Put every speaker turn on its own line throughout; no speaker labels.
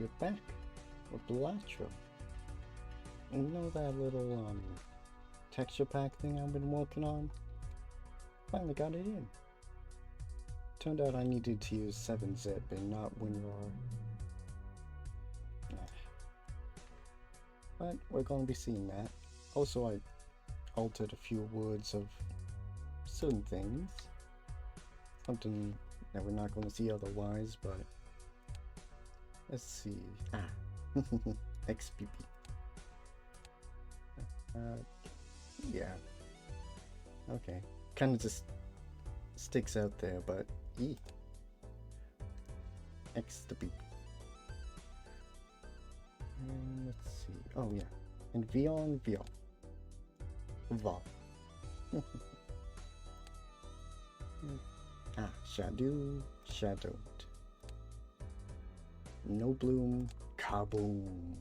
You're back with Balatro. And you know that little texture pack thing I've been working on? Finally got it in. Turned out I needed to use 7-zip and not WinRAR. But we're going to be seeing that. Also, I altered a few words of certain things. Something that we're not going to see otherwise, but let's see. XPP. Yeah. Okay. Kind of just sticks out there, but X to B. And let's see. Oh yeah. And VR and VR. VAR. Shadow, shadowed. No bloom, kaboom.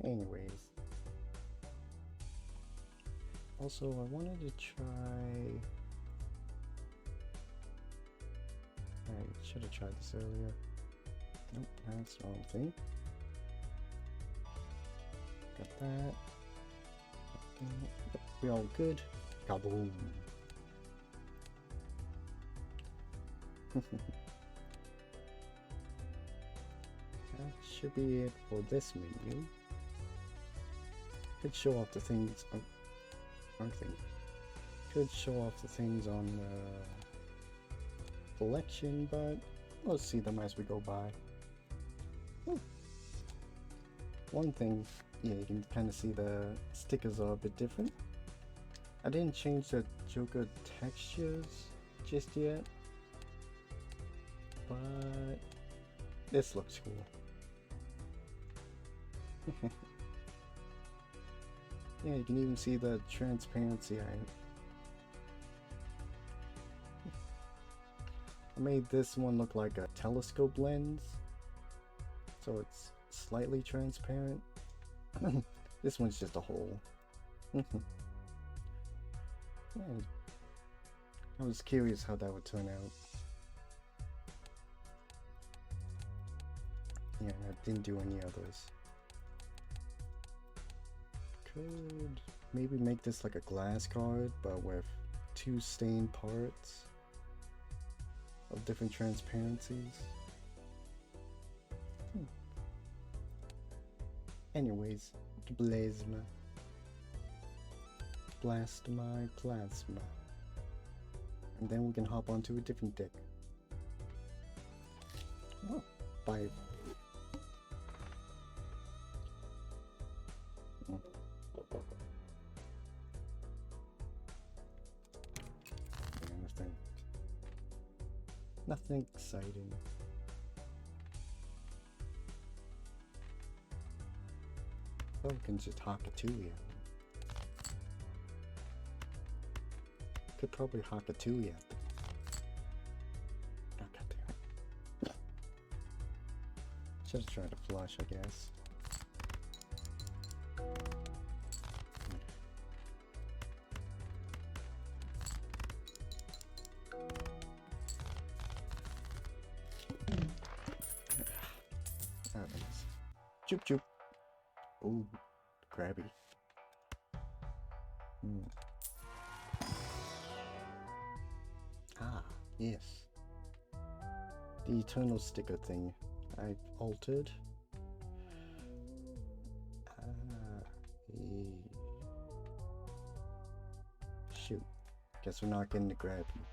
Anyways. Also, I wanted to try... Alright, should have tried this earlier. Nope, that's the wrong thing. Got that. Yep, we're all good. Kaboom. That should be it for this menu. Could show off the things. Oh, wrong thing. Could show off the things on the collection, but we'll see them as we go by. One thing, yeah, you can kind of see the stickers are a bit different. I didn't change the Joker textures just yet, but this looks cool. Yeah, you can even see the transparency. I made this one look like a telescope lens, so it's slightly transparent. This one's just a hole. Yeah, I was curious how that would turn out. Yeah, I didn't do any others. Could maybe make this like a glass card, but with 2 stained parts of different transparencies. Anyways, Plasma. Blast my plasma. And then we can hop onto a different deck. Oh, bye. Nothing exciting. Oh, we can just Hakatui. Could probably Hakatui at them. Oh, goddamn. Should have tried a flush, I guess. Choop choop. Ooh, crabby. Ah, yes. The eternal sticker thing I've altered. Shoot. Guess we're not getting the grabby.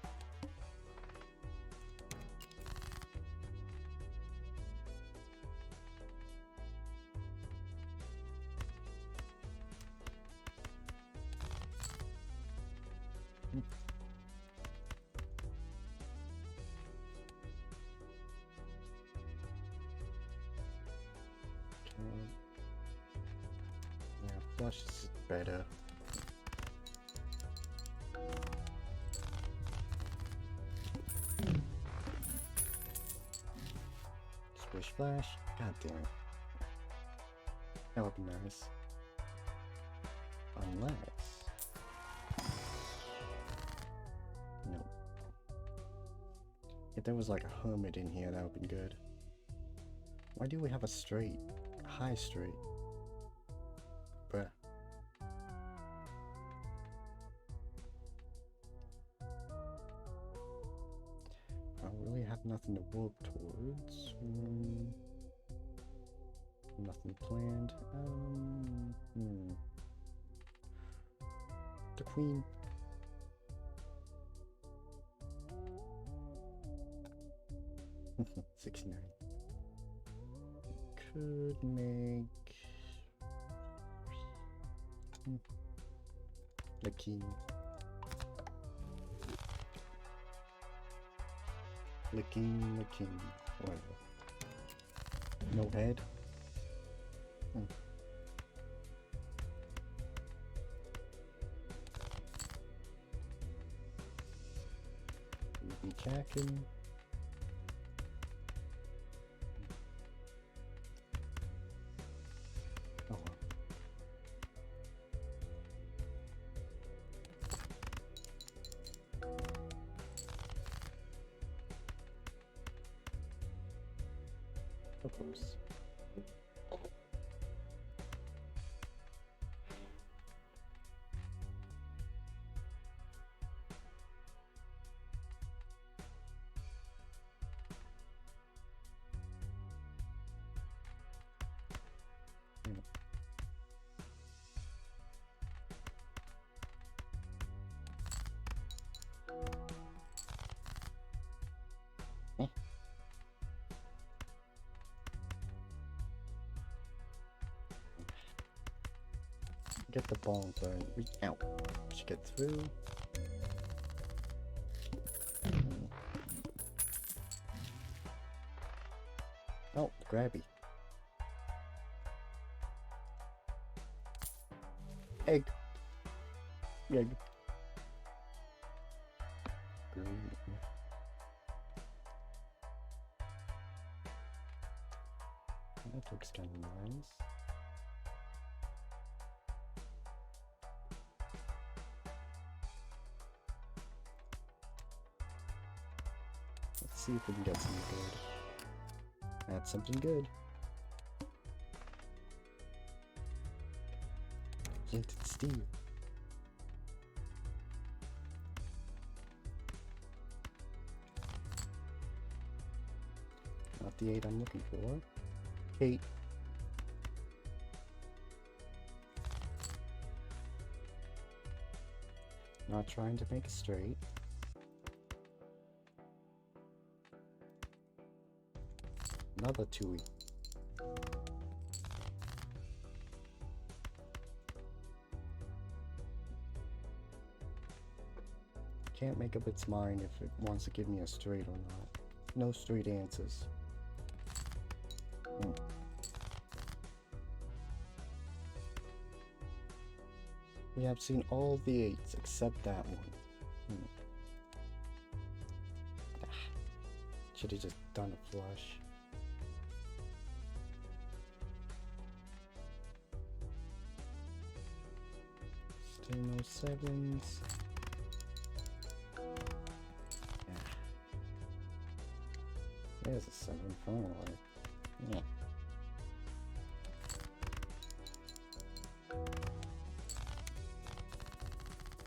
Yeah, flush is better. Splish flash. God damn it. That would be nice. Unless... Nope. If there was like a hermit in here, that would be good. Why do we have a straight? High straight? Bruh. I really have nothing to work towards. Nothing planned. The queen. $69. Could make the king. The king. Whatever. No head. Be jacking. Oh well. Of course. Get the ball and reach out. Should get through. Oh, grabby. Egg. Egg. Green. That looks kind of nice. Let's see if we can get something good. That's something good. Painted steel. Not the 8 I'm looking for. 8. Not trying to make it straight. Another 2. Can't make up its mind if it wants to give me a straight or not. No straight answers. We have seen all the 8s except that one. Should have just done a flush. Still no 7s. There's a 7 finally. Yeah.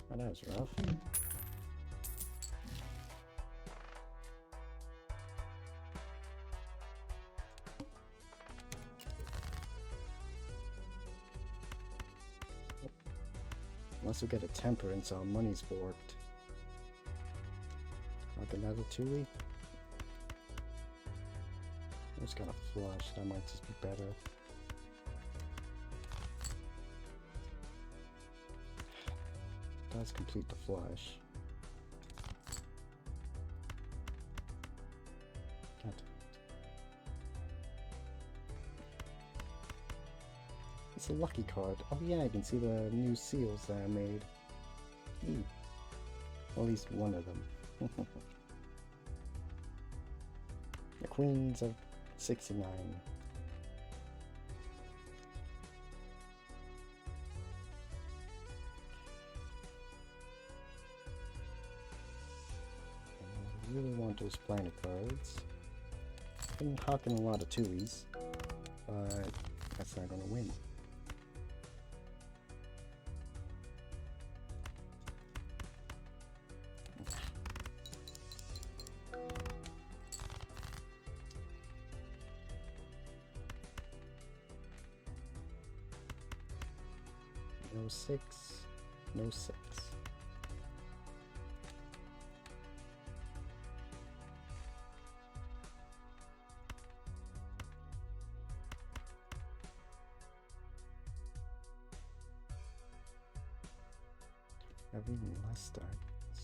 Oh, that was rough. Unless we get a temperance, our money's forked. Like another 2-y. I just got a flush, that might just be better. Does complete the flush. God. It's a lucky card. Oh yeah, I can see the new seals that I made. Well, at least one of them. The Queens of 69. really want those planet cards. Been hawking a lot of tuies, but that's not gonna win. No 6, no 6. Having less diamonds.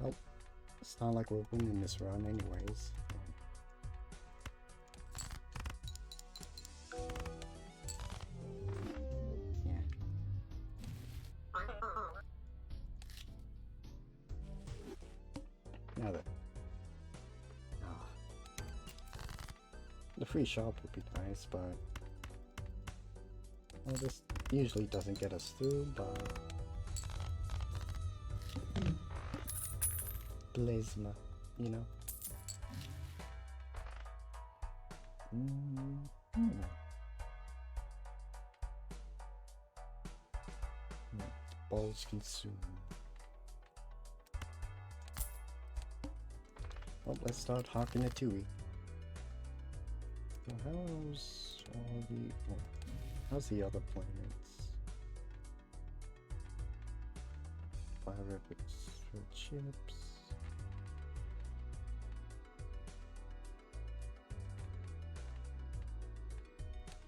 Well, it's not like we're winning this run anyways. Yeah. Now then. The free shop would be nice, but well, this usually doesn't get us through, but Plasma, you know. Balls consumed. Well, let's start hawking a tui. So how's all the... Well, how's the other planets? Fire for chips.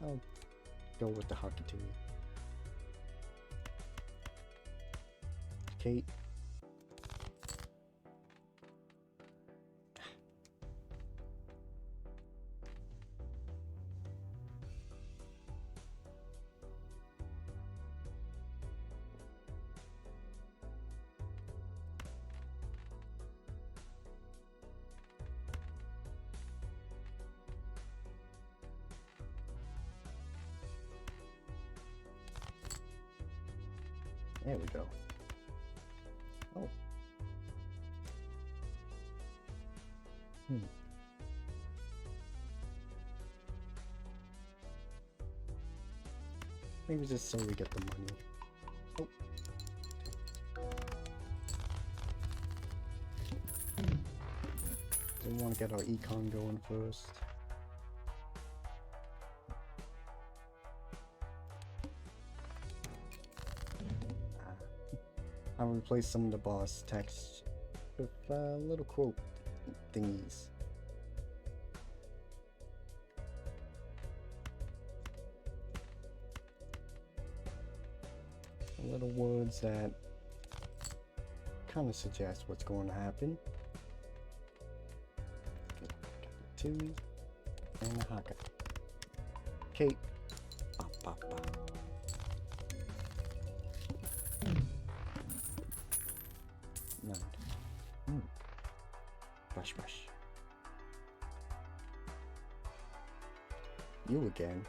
I'll go with the Hakatui. Kate. There we go. Oh. Maybe just so we get the money. Oh. So we want to get our econ going first. I'll replace some of the boss text with little quote thingies. Little words that kind of suggest what's going to happen. Got the Tui and the Haka. Kate. Bop, bop, bop. Brush, brush. You again.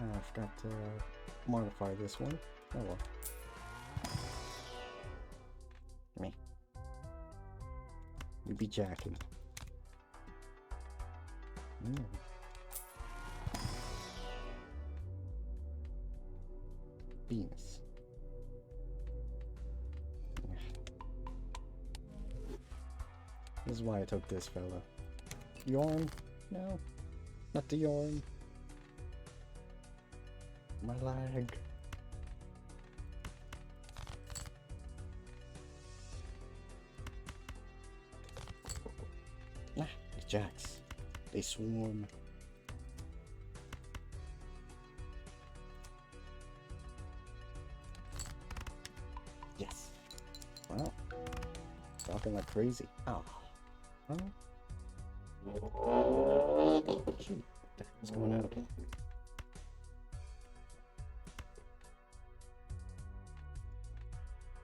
I forgot to modify this one. Oh well. Me. You be jacking. Venus. This is why I took this fella. Yarn? No. Not the yarn. My lag. Nah, the jacks. They swarm. Yes. Wow. Talking like crazy. Oh. Huh? Shoot. What the heck's going on?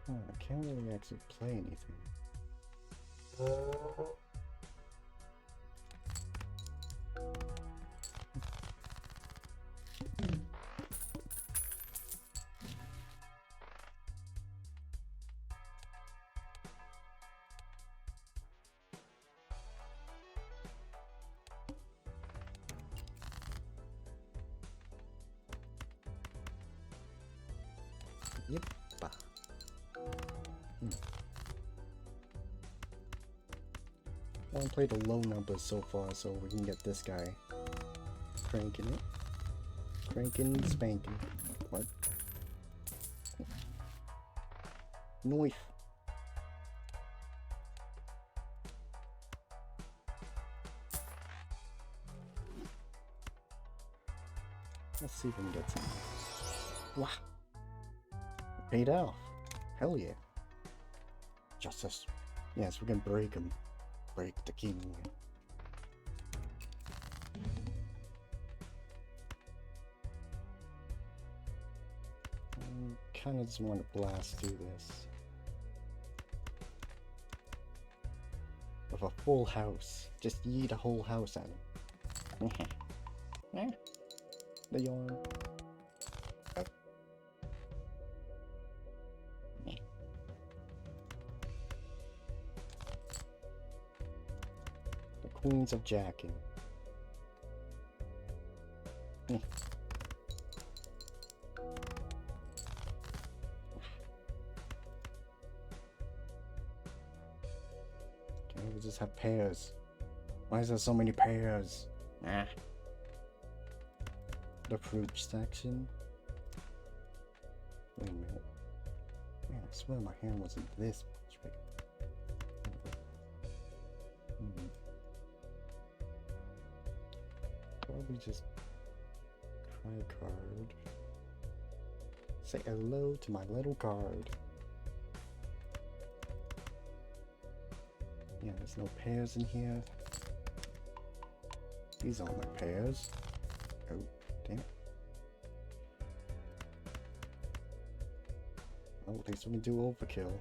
Oh, I can't really actually play anything. Yep. I want to play the low numbers so far so we can get this guy cranking it. Cranking and spanking. What? Knife. Let's see if we can get some. Wow. Paid off. Hell yeah. Justice. Yes, we can break him. Break the king. I kind of just want to blast through this. With a full house. Just yeet a whole house at him. Yeah. The yarn. Oh. Yeah. The Queens of Jacking. Yeah. Okay, we just have pairs. Why is there so many pairs? Ah. The fruit section. Wait a minute. Man, I swear my hand wasn't this much bigger. Probably just high card. Say hello to my little card. Yeah, there's no pairs in here. These aren't my pairs. Oh, damn it. Oh, at least we can do overkill.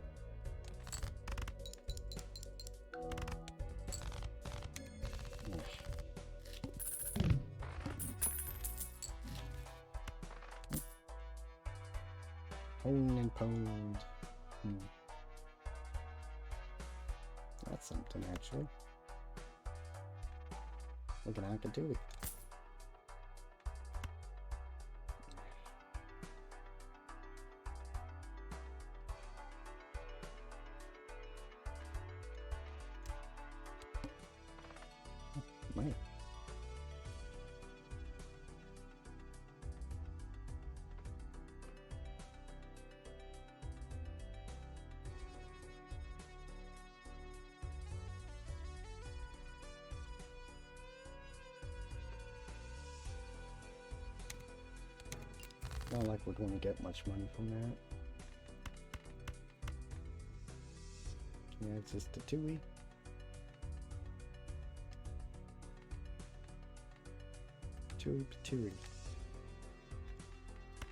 Pwned and pwned. That's something, actually. We're gonna have to do it. Right. Not like we're going to get much money from that. Yeah, it's just a 2E. Two.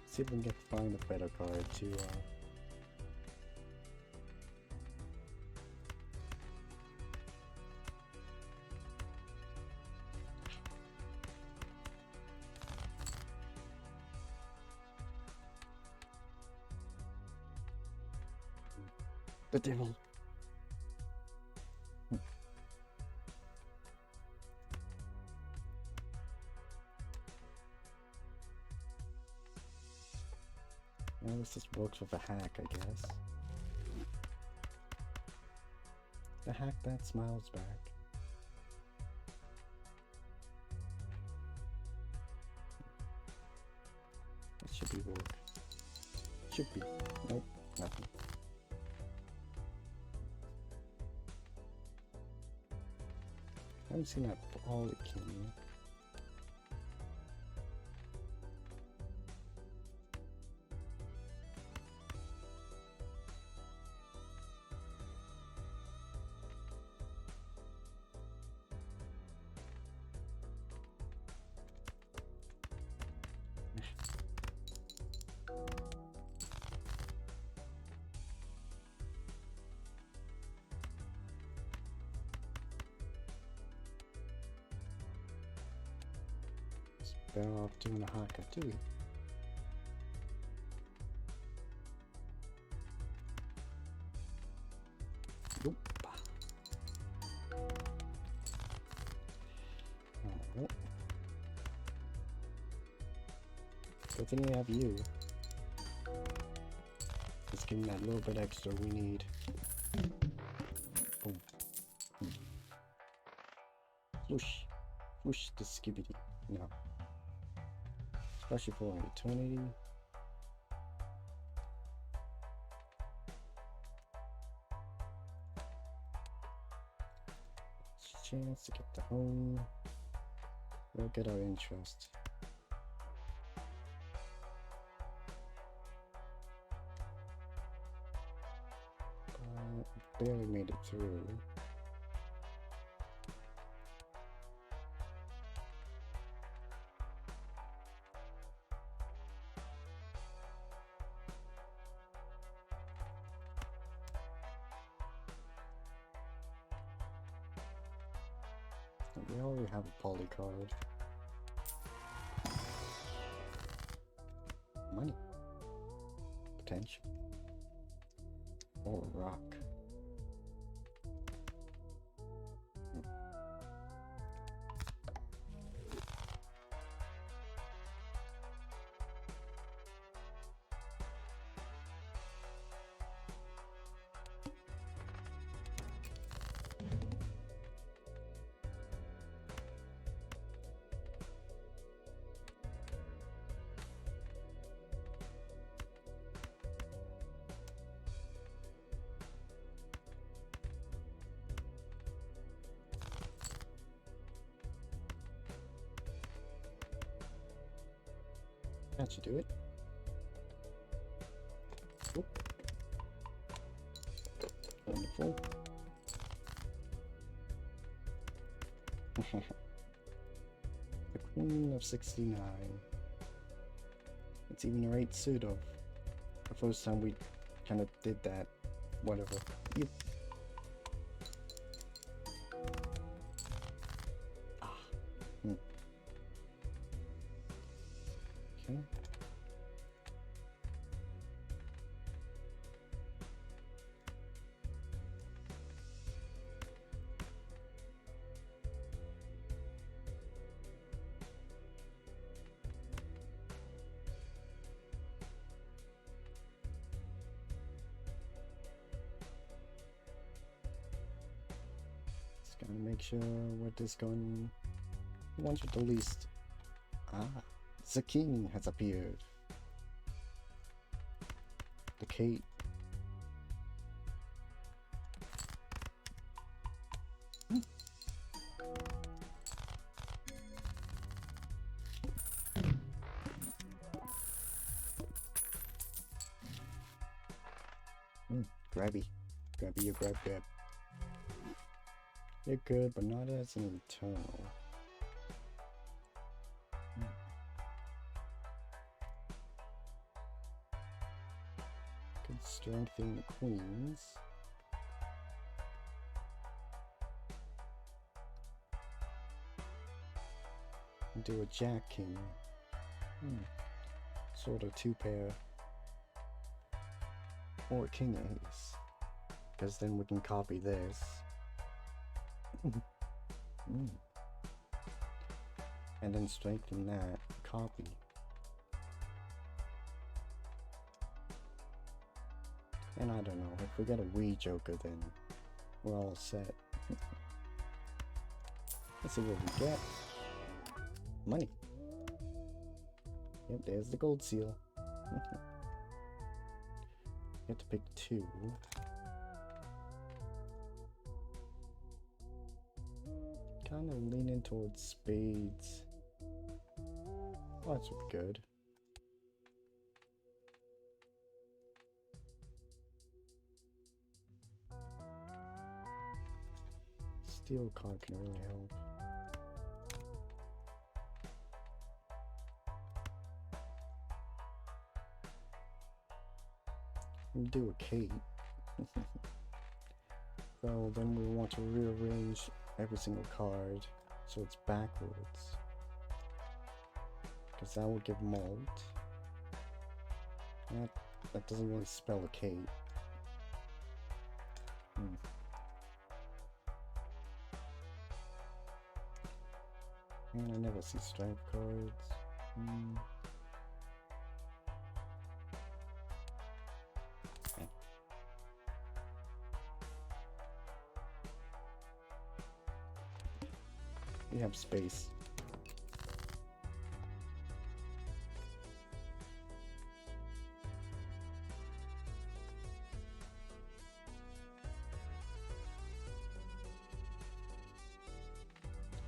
See if we can find a better card to the devil. Well, this just works with a hack, I guess. The hack that smiles back. That should be work. Should be. Nope, nothing. I haven't seen that all it can yet. Better off doing a haka too. Nope. Alright. Good thing we have you. Let's give him that little bit extra we need. Boom. Whoosh. Whoosh the skibbity. No. Especially for an eternity. Chance to get the home. We'll get our interest. Barely made it through. We already have a poly card. Money. Potential. Or a rock. That should do it. Oop. Wonderful. The Queen of 69. It's even a right suit of. The first time we kind of did that. Whatever. Yep. Okay. Just gotta make sure what this gun wants with the least. Ah. The king has appeared. The Kate. Grabby. Grabby, you grab. You're good, but not as an eternal. Could strengthen the queens. And do a Jack King. Sort of two pair. Or King Ace. Because then we can copy this. And then strengthen that. Copy. And I don't know, if we get a Wii Joker, then we're all set. Let's see what we get. Money. Yep, there's the gold seal. You have to pick two. Kind of leaning towards spades. Oh, that's good. Steel card can really help. We do a Kate. So then we want to rearrange every single card so it's backwards. Because that will give malt. That doesn't really spell a Kate. Man, I never see stripe cards. We have space.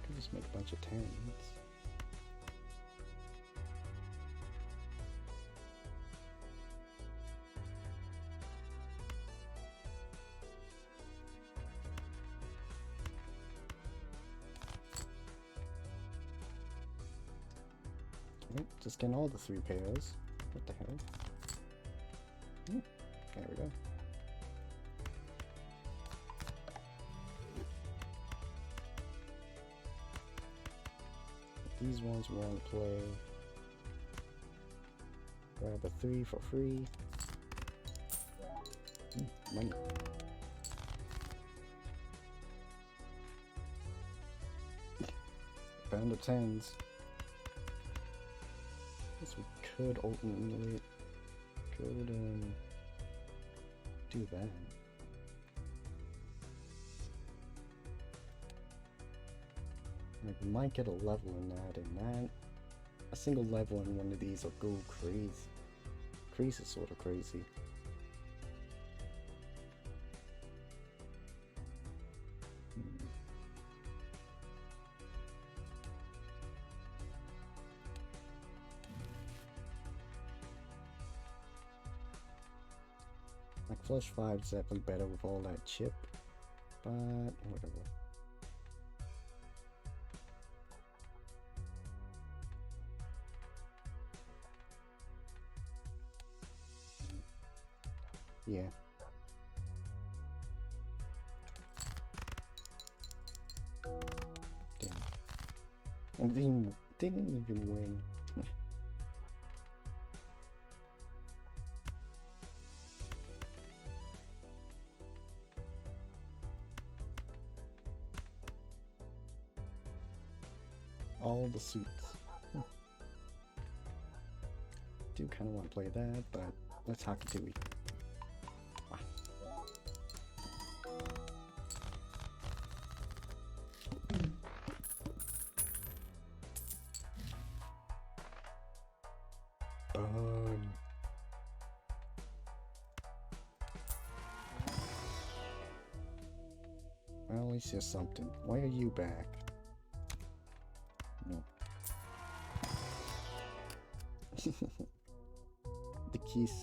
Could just make a bunch of 10s. Just getting all the 3 pairs. What the hell? There we go. These ones we want to play. Grab a 3 for free. Money. Found the 10s. Guess we could ultimately do that. Like, we might get a level in that, and that a single level in one of these will go crazy. Crazy, sort of crazy. Like Flush 5 is definitely better with all that chip, but whatever. Yeah. Damn. And didn't even win. All the suits. Do kind of want to play that, but let's Hakatui. Burn. Well, at least there's something. Why are you back? No. The keys.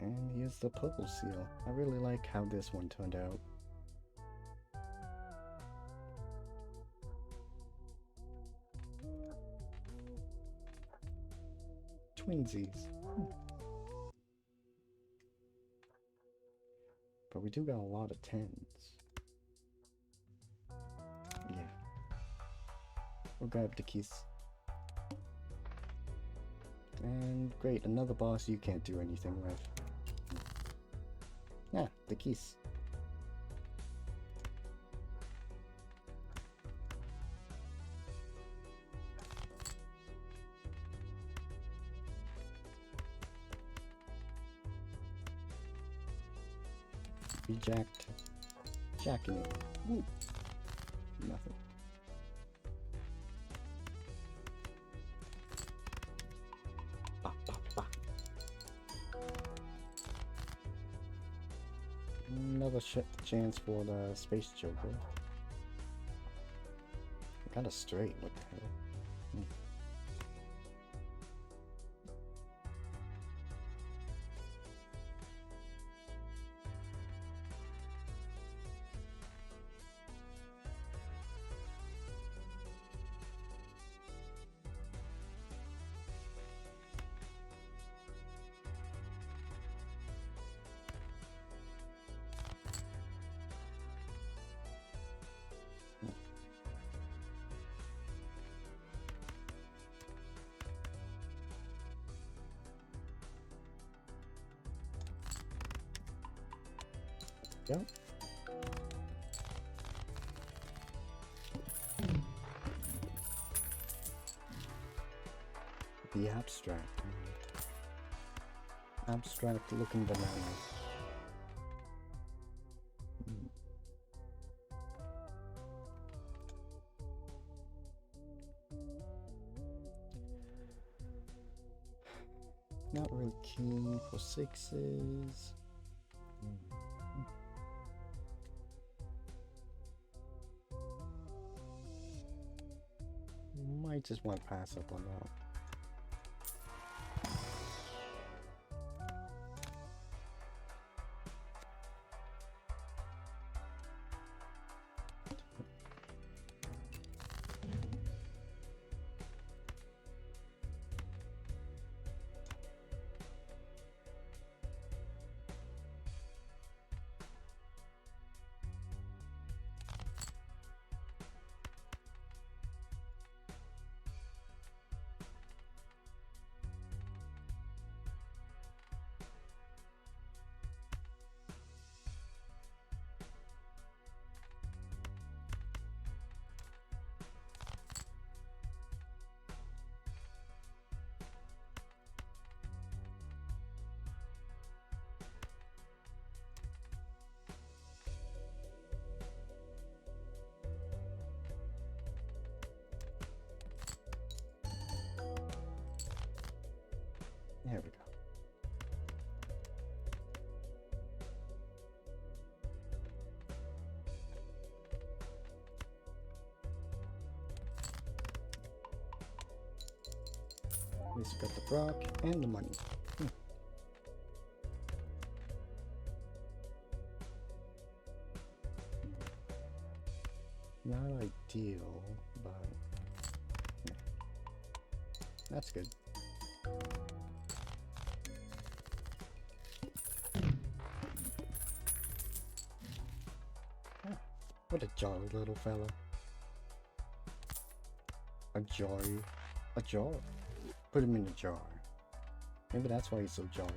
And here's the purple seal. I really like how this one turned out. Twinsies. But we do got a lot of 10s. Yeah. We'll grab the keys. And great, another boss you can't do anything with. Ah, the keys. Rejacked. Jacking it. Ooh. Nothing. Bah, bah, bah. Another chance for the Space Joker. I got a straight, what the hell? Yep. The abstract. Abstract looking bananas. Not really keen for sixes. Might just want to pass up on that. There we go. At least we got the rock and the money. Not ideal, but yeah. That's good. What a jolly little fella. A jar. A jar. Put him in a jar. Maybe that's why he's so jolly.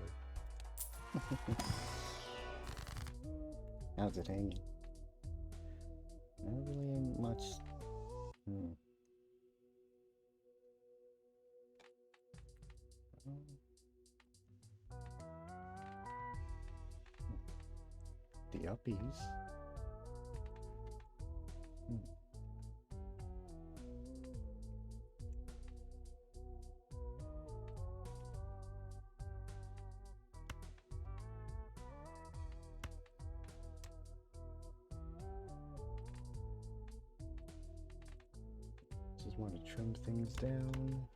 How's it hanging? Not really much. The uppies. Just want to trim things down.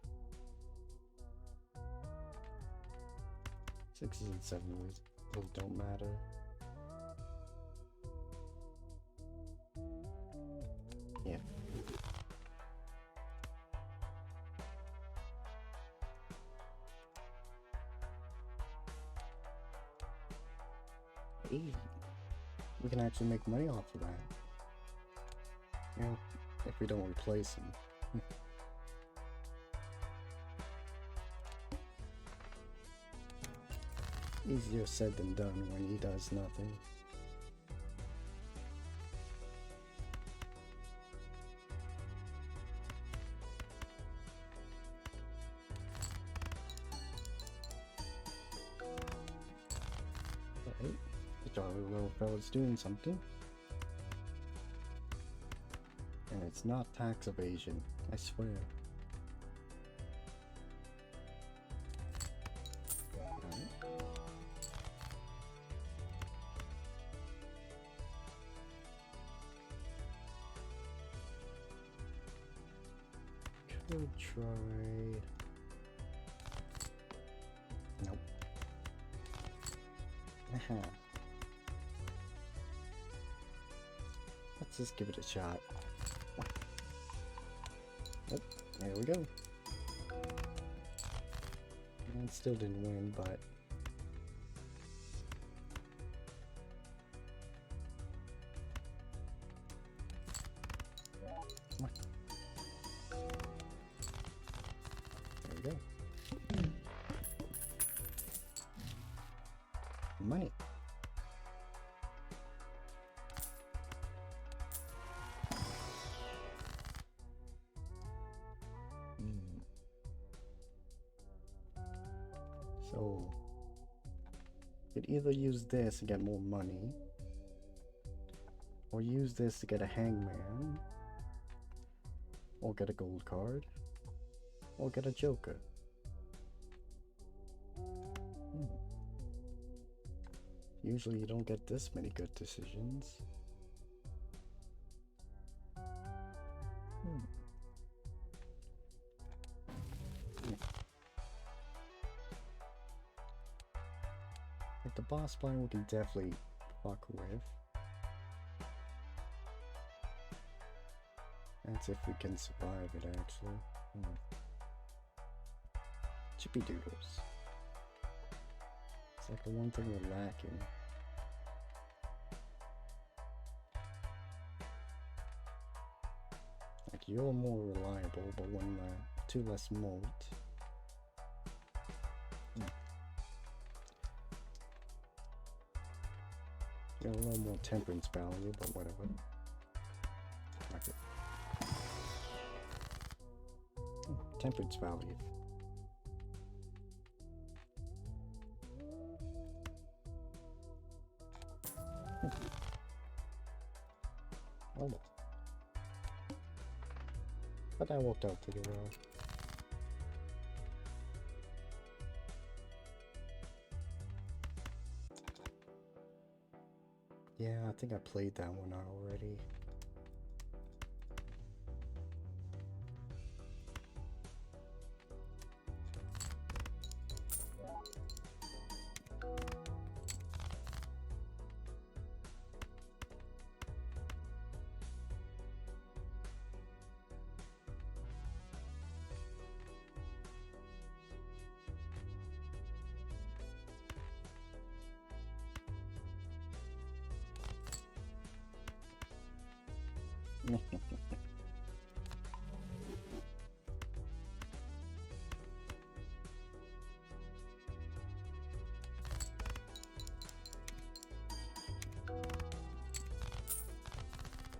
6s and 7s really don't matter. Yeah. Hey, we can actually make money off of that. You know, if we don't replace him. Easier said than done when he does nothing. Right, the jolly little fella's doing something. And it's not tax evasion, I swear. Could try. Nope. Let's just give it a shot. Oh, there we go. And still didn't win, but come on. There we go. Money. So, you could either use this to get more money, or use this to get a hangman, or get a gold card, or get a joker. Usually you don't get this many good decisions. Like the boss fight we can definitely fuck with. That's if we can survive it, actually. Chippy doodles. It's like the one thing we're lacking. Like, you're more reliable, but when 2 less malt. Got a little more temperance value, but whatever. Like it. Temperance value. Oh. But that worked out pretty well. Yeah, I think I played that one already.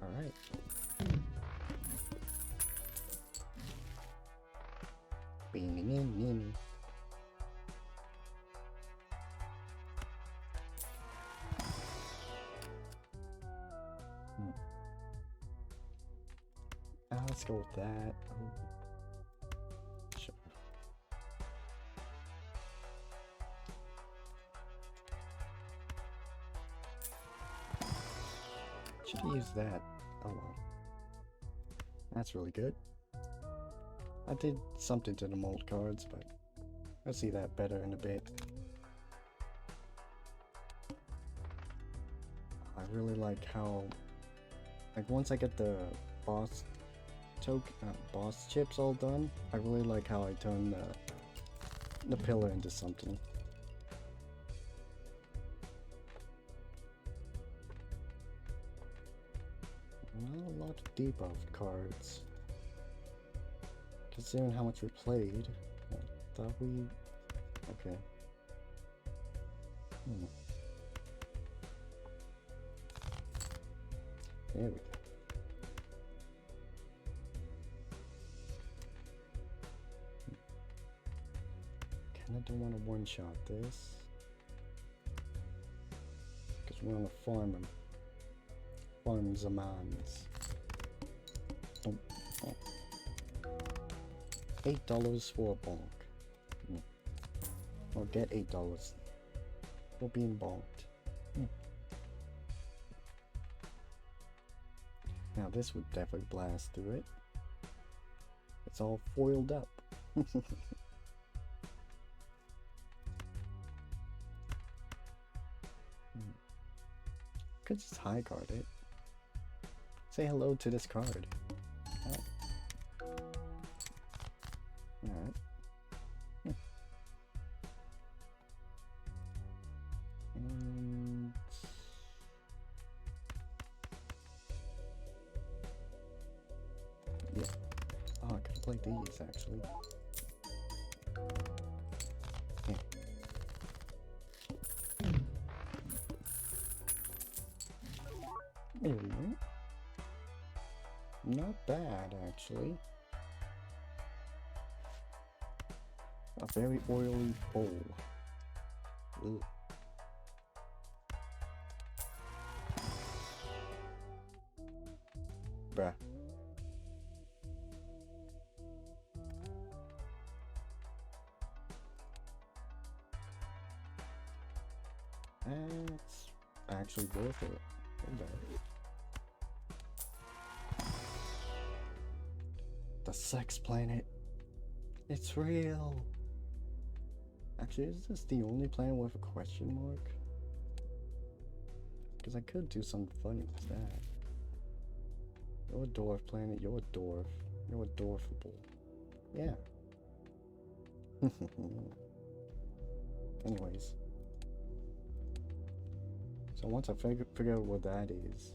Alright. Beanie. Let's go with that. Sure. Should have used that. Oh well. That's really good. I did something to the mold cards, but I'll see that better in a bit. I really like how, like, once I get the boss boss chips all done, I really like how I turn the pillar into something. Not a lot of debuffed cards. Considering how much we played, I thought we... Okay. There we go. Kinda don't want to one-shot this. Because we're on a farm and farm zamans. Oh. $8 for a bonk. Or get $8 for being bonked. Now this would definitely blast through it. It's all foiled up. Could just high card it. Say hello to this card. Oh. Alright. And... yeah. Oh, I could play these actually. Yeah. There we go. Not bad, actually. A very oily bowl. Ugh. Bruh. That's actually worth it. Okay. The sex planet. It's real. Actually, is this the only planet with a question mark? Because I could do something funny with that. You're a dwarf planet. You're a dwarf. You're dwarfable. Yeah. Anyways. So once I figure out what that is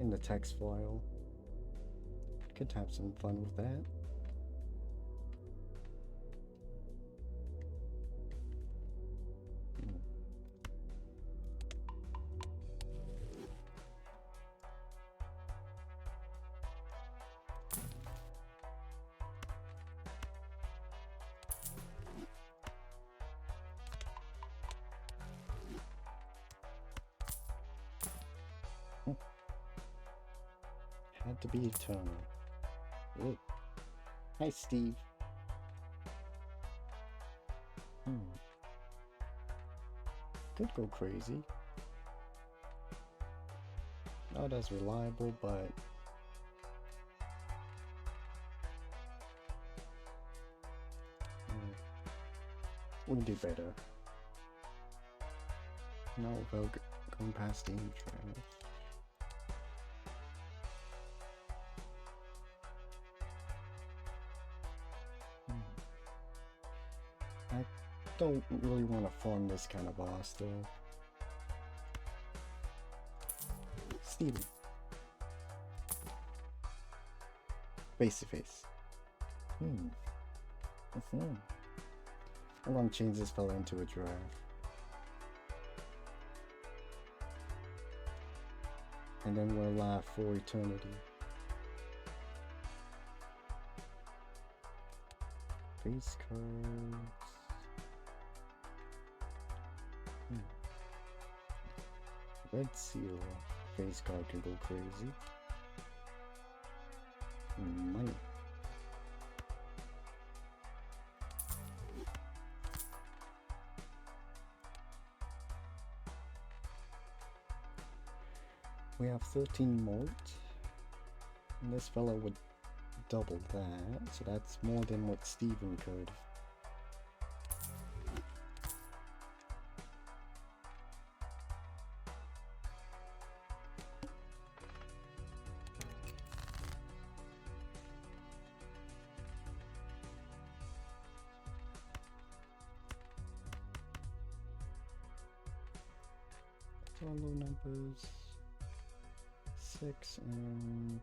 in the text file, I could have some fun with that. Had to be eternal. Ooh. Hi, Steve. Could go crazy. Not as reliable, but we can do better. Now we'll going past the entrance. I don't really want to farm this kind of boss though. Steven. Face to face. I'm gonna change this fella into a giraffe. And then we'll laugh for eternity. Face cards. Red seal. Face card can go crazy. Money. We have 13 malt, and this fella would double that, so that's more than what Steven could. Low numbers. 6 and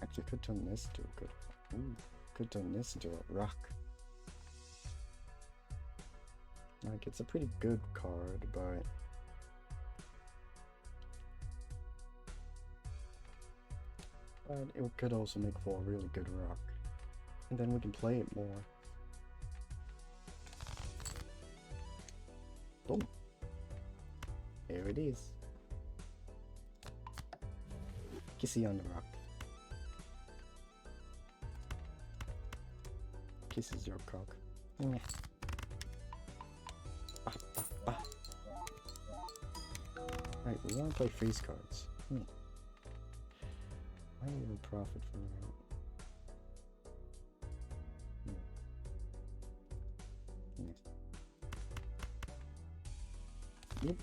actually could turn this to a good. Could turn this into a rock. Like it's a pretty good card, but it could also make for a really good rock, and then we can play it more. Boom. There it is. Kissy on the rock. Kisses your cock. Bah, bah, bah. Right, we want to play face cards. I even profit from that. Yep.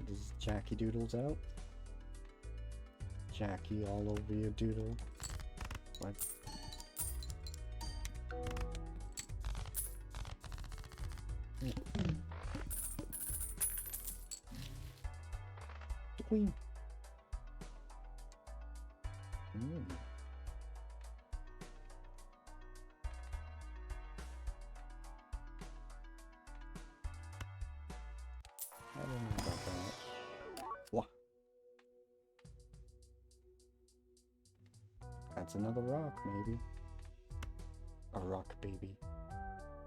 This is Jackie Doodles out. Jackie all over your doodle. What? The queen. I don't know about that. What? That's another rock, maybe. A rock, baby.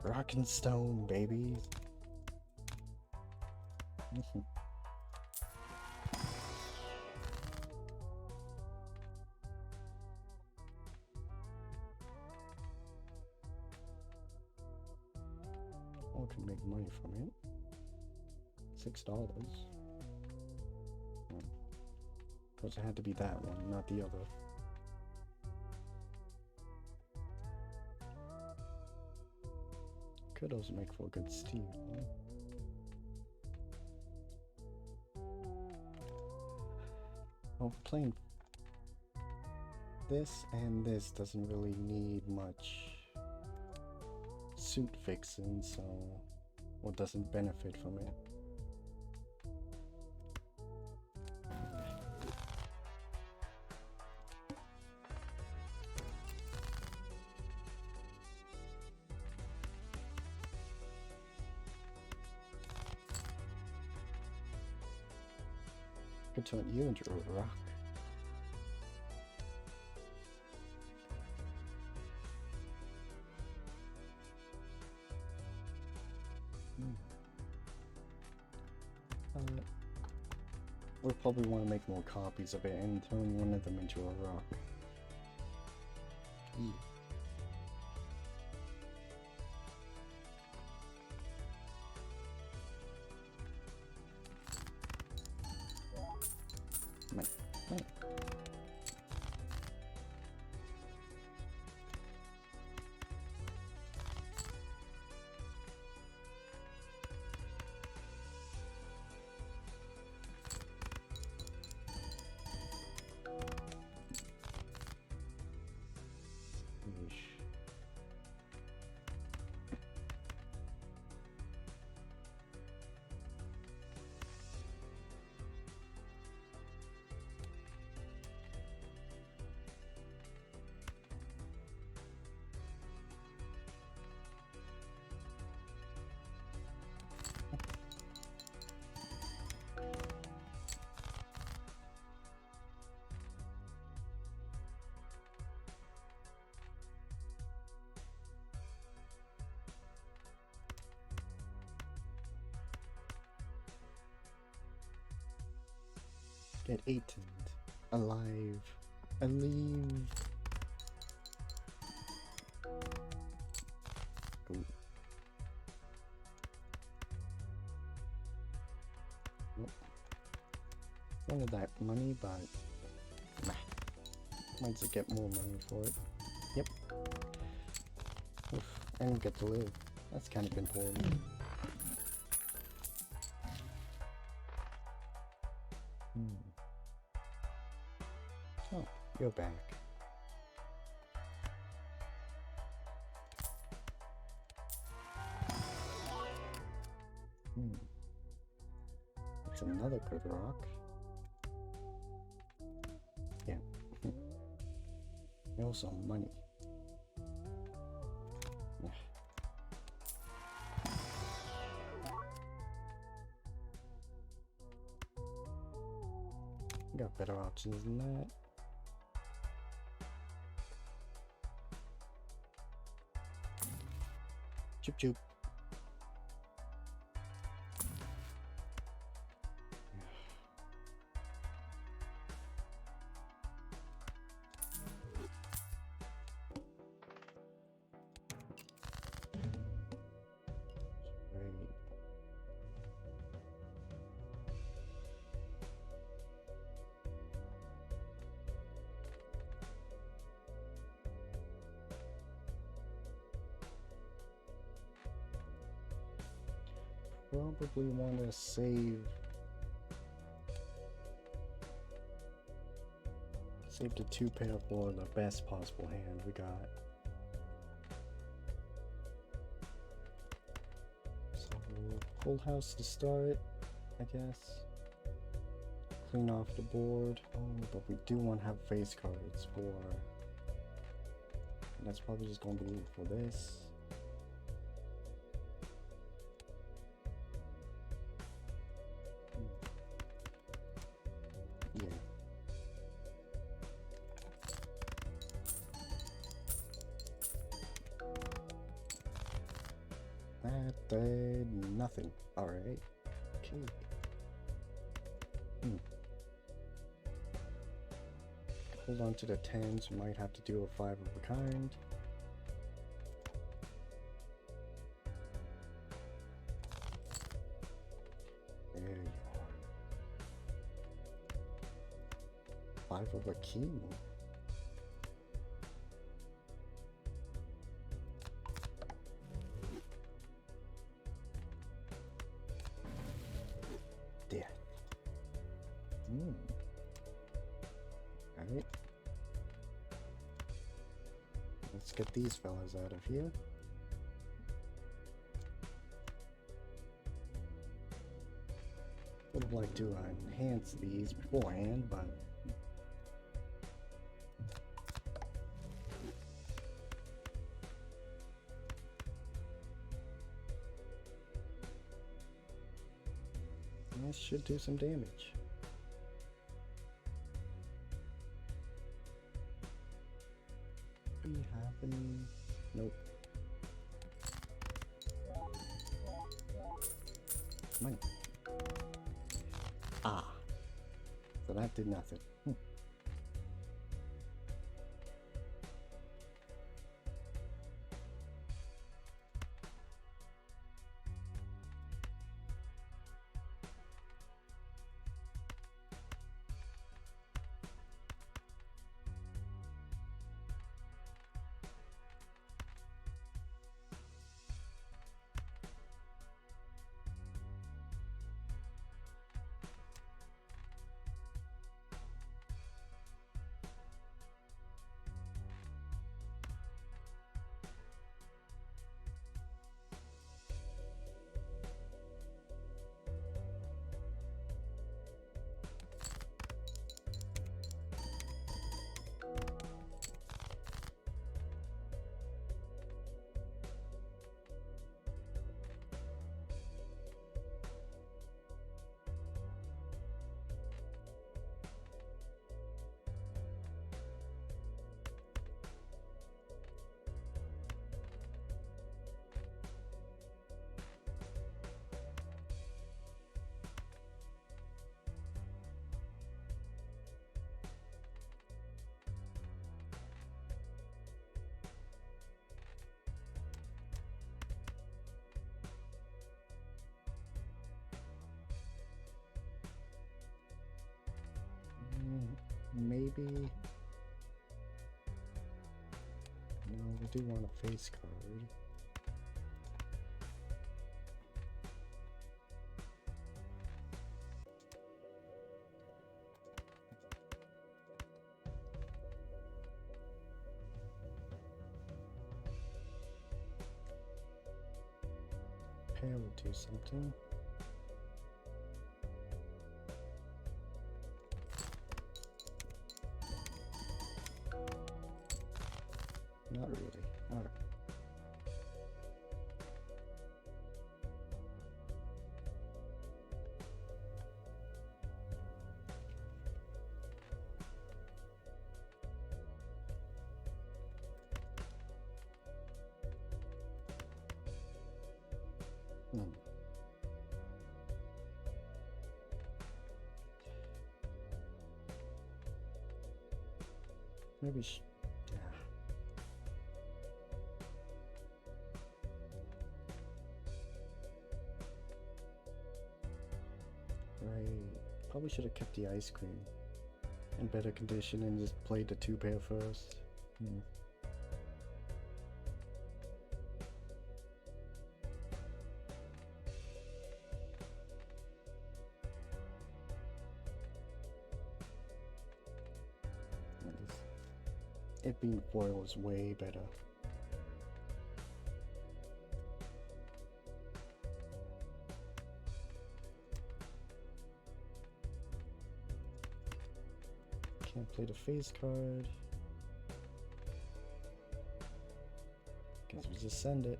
Rock and stone, baby. Oh, can make money from it. $6. Of course, it had to be that one, not the other. Could also make for a good steal. Well, playing this and this doesn't really need much suit fixing, so or doesn't benefit from it. Could turn you into a rock. We'll probably want to make more copies of it and turn one of them into a rock. Get eaten, alive, alive. Ooh. Nope. Wanted that money, but nah. Might just get more money for it. Yep. Oof. And get to live. That's kind of important. Oh, you're back. It's another good rock. Yeah. And also money. Yeah. Got better options than that. Choop choop. Probably want to save the 2 pair for the best possible hand we got. So full house to start, I guess. Clean off the board. Oh, but we do want to have face cards for. And that's probably just going to be for this. Nothing. Alright. Okay. Hold on to the 10s. We might have to do a 5 of a kind. 5 of a king. There. Alright. Let's get these fellas out of here. Would have liked to enhance these beforehand, but this should do some damage. Do we have any? Nope. Money. Ah. So that did nothing. Maybe. No, we do want a face card. Pair will do something. Not really. Alright. Maybe yeah. Right. Probably should have kept the ice cream in better condition and just played the 2-pair first. It being foil is way better. Can't play the face card. Guess we just send it.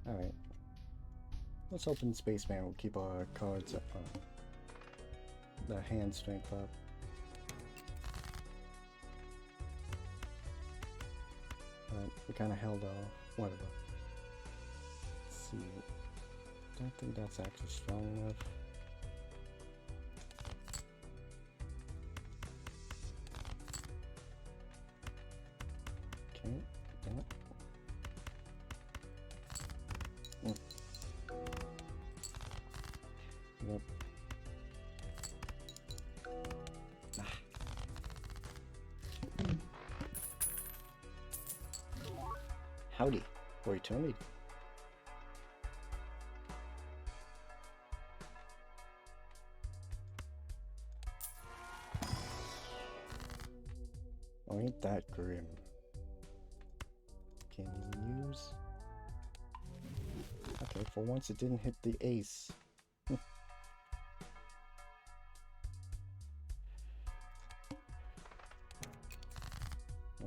Alright. Let's open Spaceman. We'll keep our cards up, the hand strength up. Alright, we kind of held off. Whatever. Let's see. Don't think that's actually strong enough. Okay, damn it. Howdy, for eternity. Oh, ain't that grim. Can you use? Okay, for once it didn't hit the ace. I'm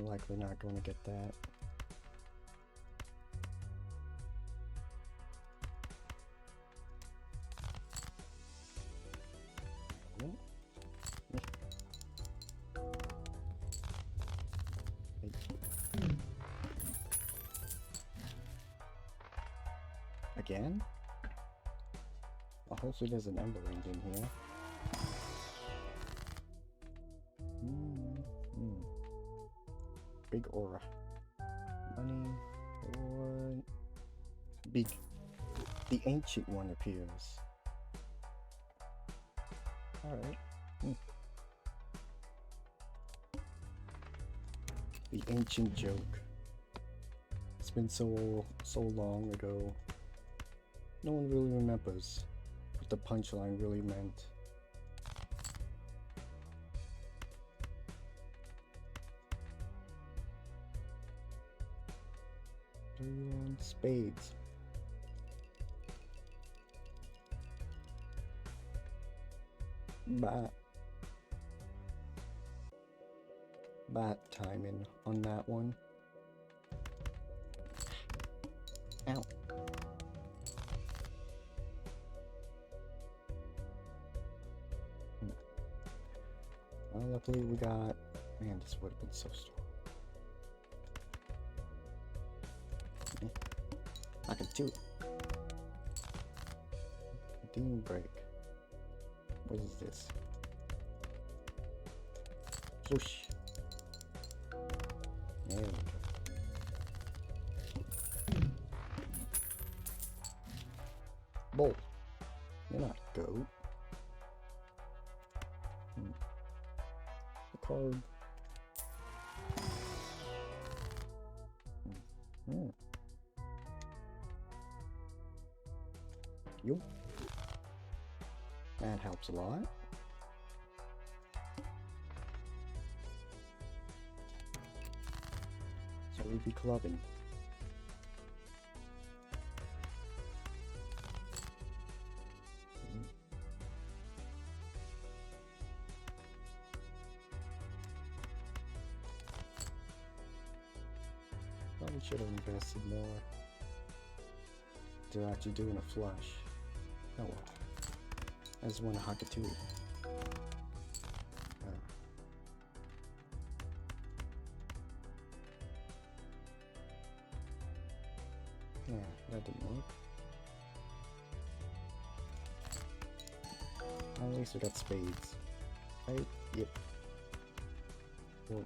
likely not going to get that. Again? Well, hopefully there's an emerald in here. Big aura. Money or big. The ancient one appears. Alright. The ancient joke. It's been so long ago. No one really remembers what the punchline really meant. 31 spades. Bat timing on that one. Ow. Well, luckily we got... Man, this would have been so strong. Okay. I can do it. Dean break. What is this? Whoosh. There we go. Bull. You're not a goat. The card. Yup. That helps a lot. So we'd be clubbing. Probably should have invested more to actually doing a flush. Oh well. I just want to hock it too. Yeah, that didn't work. At least we got spades. Right? Yep. Whoa.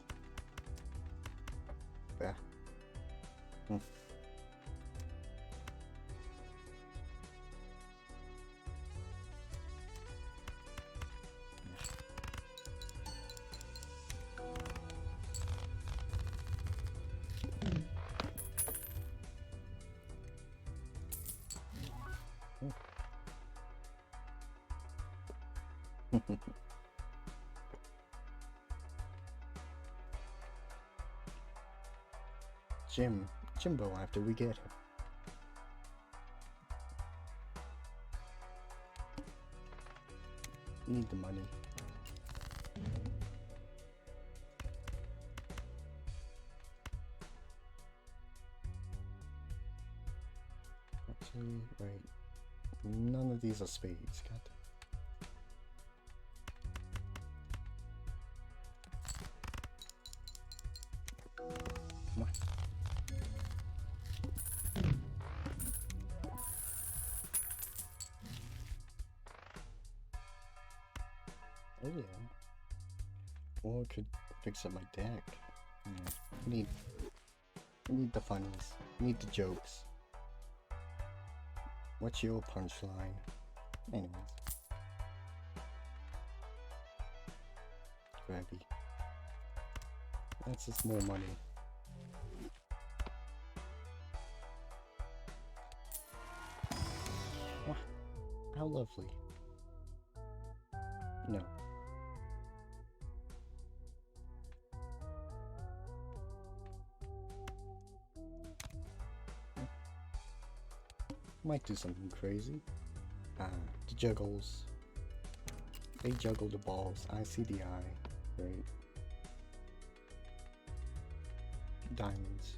Yeah. Jimbo after we get him. Need the money. Actually, right. None of these are spades. God. Come on. Oh yeah. Or I could fix up my deck. Yeah. Need the funnies. Need the jokes. What's your punchline? Anyways. Grabby. That's just more money. How lovely. No. Might do something crazy. The juggles. They juggle the balls. I see the eye. Right. Diamonds.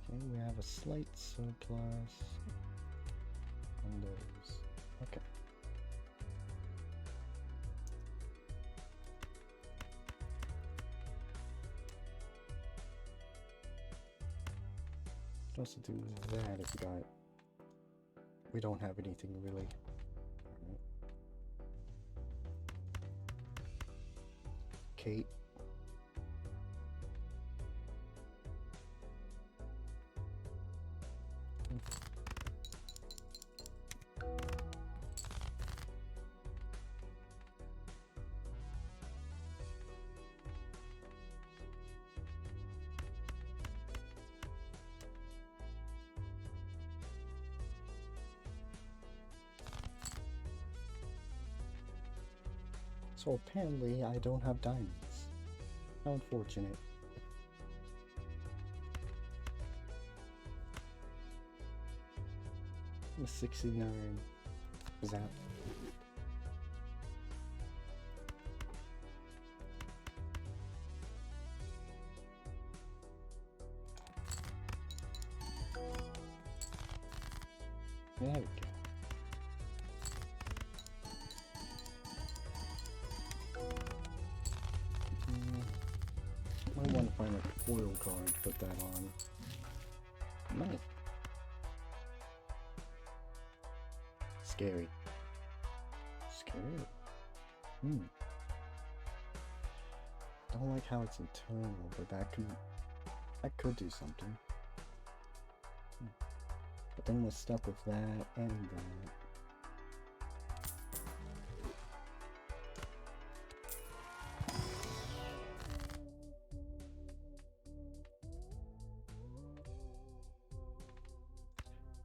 Okay, we have a slight surplus on those. Okay. Could also do that if we got. We don't have anything really. Alright. Kate. So apparently I don't have diamonds. How unfortunate. I'm 69. Is that? There we go. Might want to find a foil card to put that on. Nice. Scary. Scary. Don't like how it's internal, but that could do something. But then we're stuck with that and that.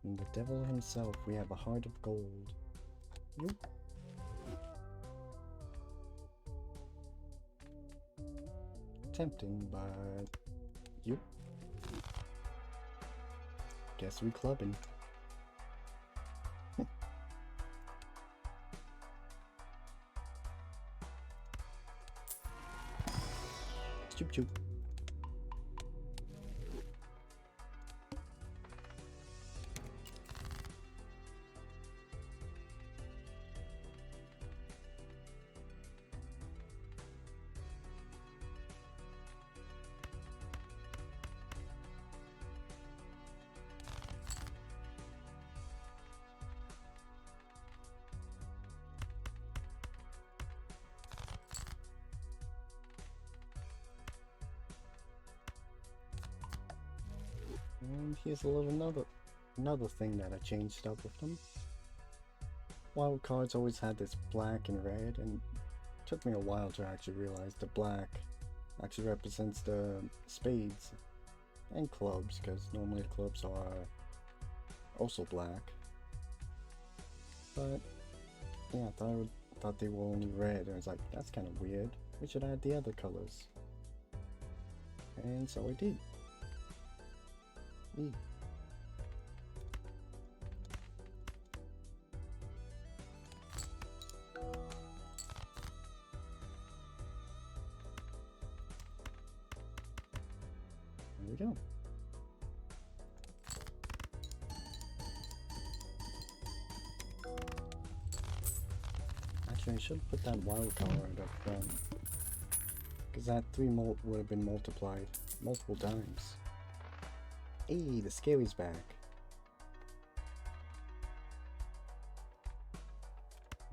And the devil himself, we have a heart of gold. Yoop. Tempting, but yoop. Guess we clubbing. Choop choop. And here's a little another thing that I changed up with them. Wild cards always had this black and red, and it took me a while to actually realize the black actually represents the spades and clubs, because normally clubs are also black. But yeah, I thought they were only red, and I was like, that's kind of weird. We should add the other colors. And so I did. There we go. Actually, I should put that wild card up front, because that 3 would have been multiplied multiple times. Hey, the scary's back.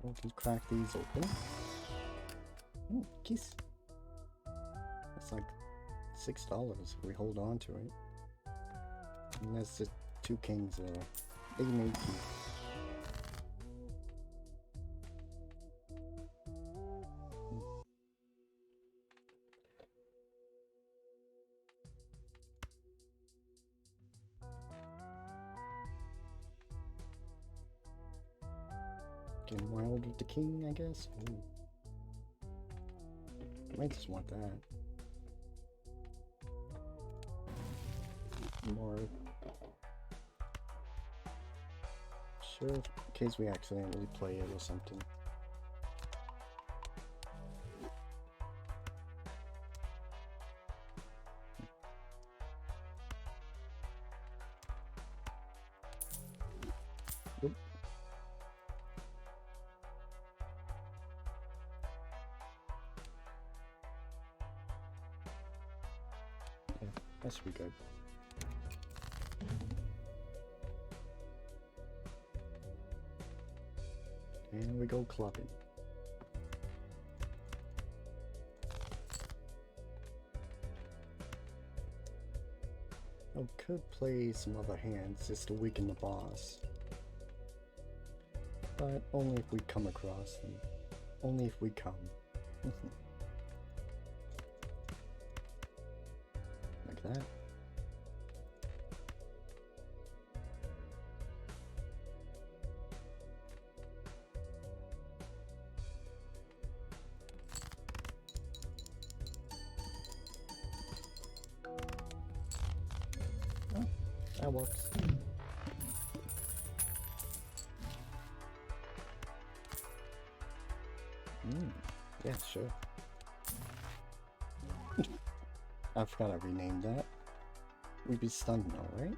We can crack these open. Oh, kiss. That's like $6 if we hold on to it. And that's just 2 kings there. They may keep. Getting wild with the king, I guess. Ooh. Might just want that. More. Sure, in case we accidentally play it or something. Oop. Yeah, that should be good. And we go clubbing. I could play some other hands just to weaken the boss. But only if we come across them. Only if we come. Like that. Oh, that works. Yeah, sure. I forgot I renamed that. We'd be stunned now, right?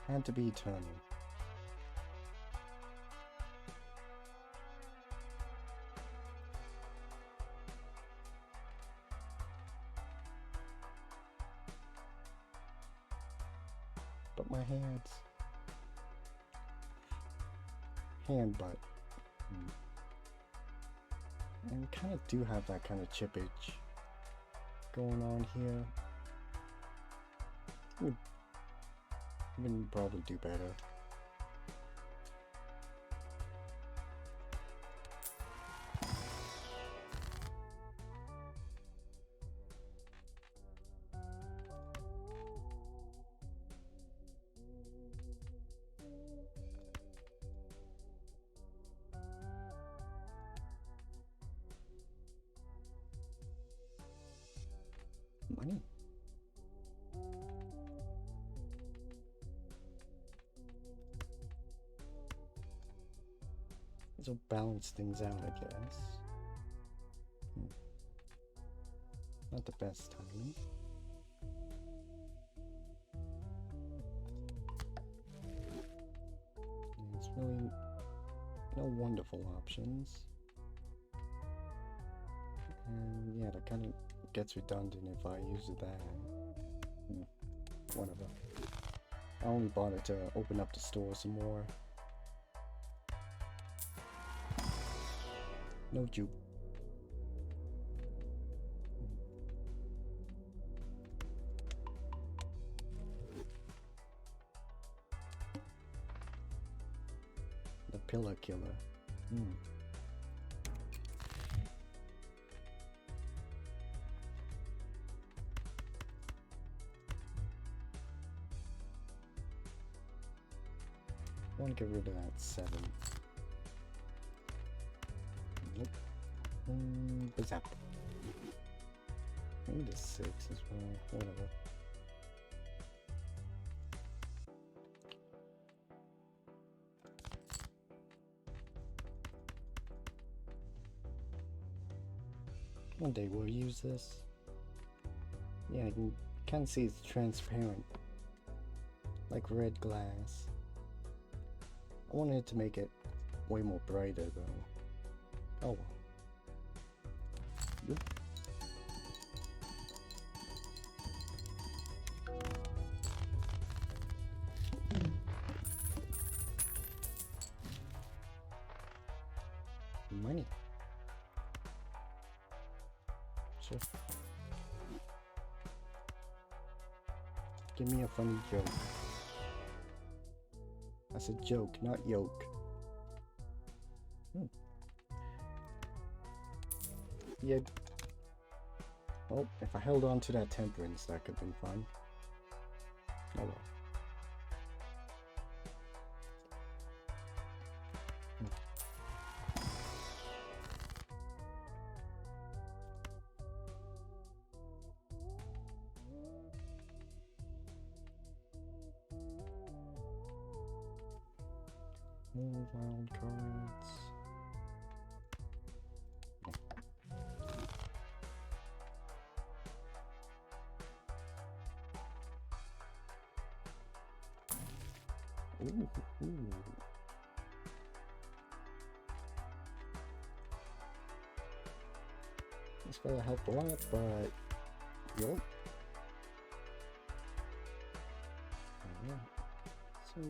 Had to be eternal. But my hands. Hand butt. And we kind of do have that kind of chippage going on here. We can probably do better. Money. This will balance things out, I guess. Not the best timing. There's really no wonderful options. And yeah, that kind of gets redundant if I use that. Whatever. I only bought it to open up the store some more. No juke. The pillar killer. I want to get rid of that 7. Nope. Bazap. Maybe the 6 as well. Whatever. One day we'll use this. Yeah, I can kind of see it's transparent. Like red glass. I wanted to make it way more brighter though. Oh well. Yep. Money. Sure. Give me a funny joke. That's a joke, not yoke. Yeah. Well, if I held on to that temperance, that could have been fun. Oh well. More wild cards. Ooh, ooh. This fella helped a lot, but yup. Alright. So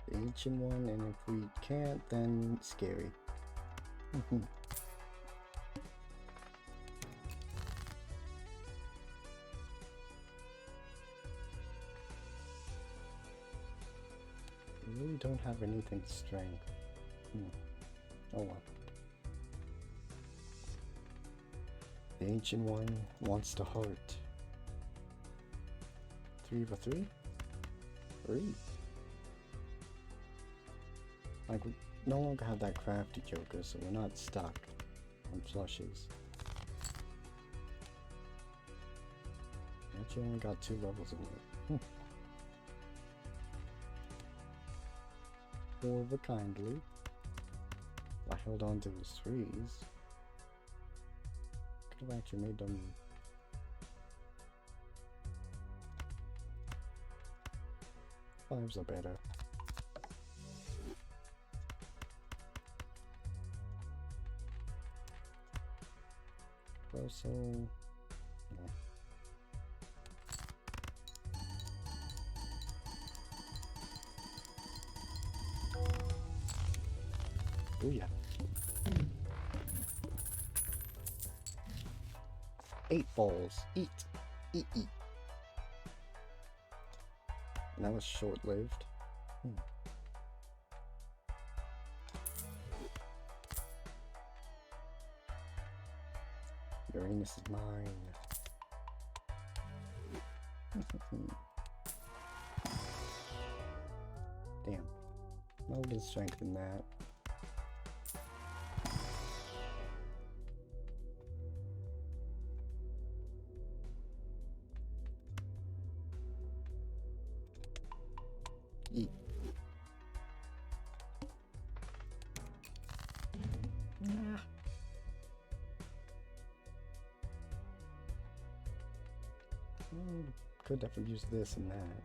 the ancient one, and if we can't, then scary. We really don't have anything strength. Oh well. The ancient one wants to heart. 3 of a 3? 3. Like, we no longer have that crafty joker, so we're not stuck on flushes. Actually only got 2 levels of it. 4 of a kindly. I held on to his 3s. Could have actually made them. Fives are better. Also, yeah. Oh yeah. 8 balls. Eat. Eat, eat. And that was short-lived. Uranus is mine. Damn. No good strength in that. Eat. Nah. Could definitely use this and that.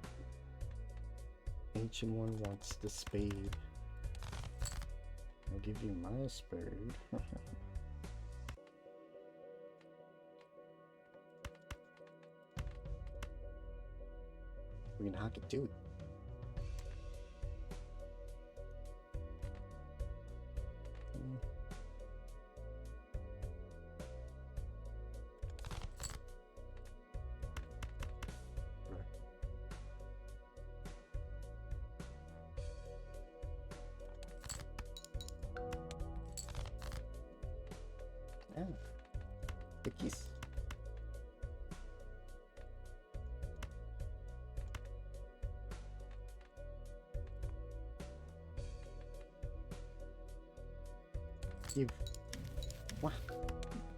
Ancient one wants the spade. I'll give you my spade. We can hack it too. Cookies. Give. What?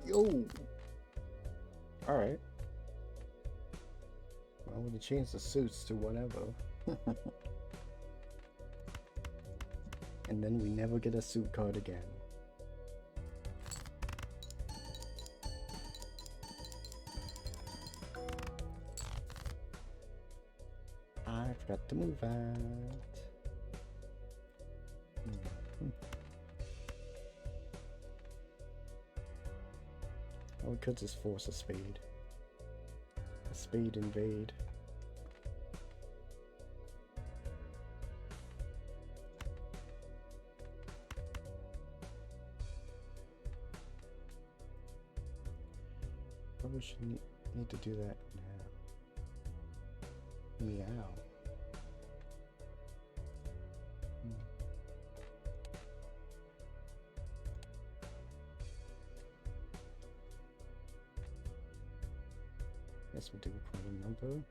Yo! Alright. Well, we change the suits to whatever. And then we never get a suit card again. I forgot to move out. Oh, we could just force a spade. A spade invade. Probably should need to do that now. Meow. Guess we'll do quite a number.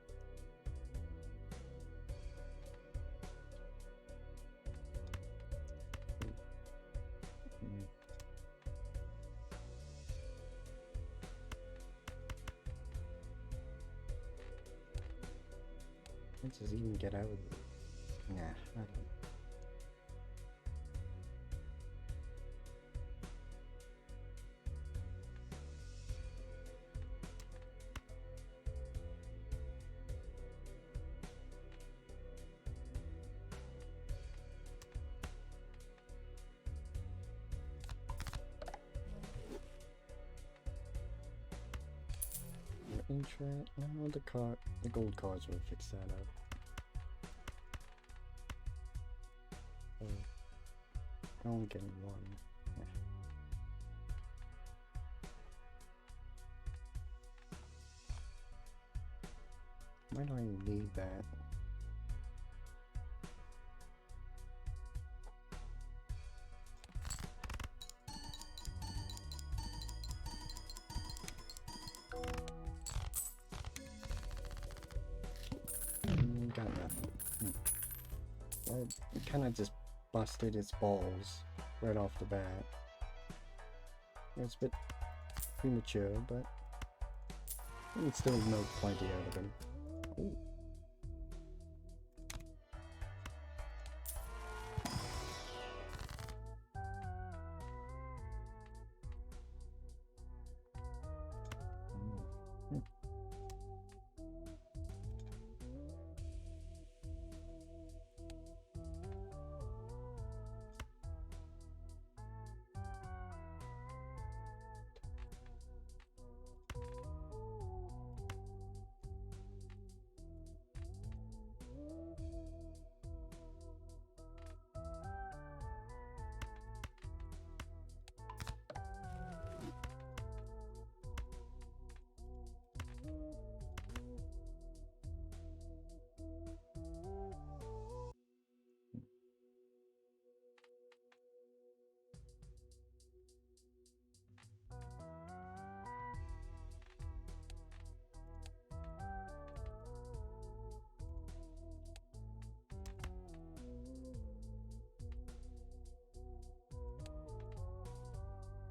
Let's just even get out of it. Nah, I don't. Interest? No, the gold cards will fix that up. Oh, I'm only getting one. Yeah. Might not even need that. Got nothing. Well, it kind of just busted its balls right off the bat. It's a bit premature, but we can still milk plenty out of him. Ooh.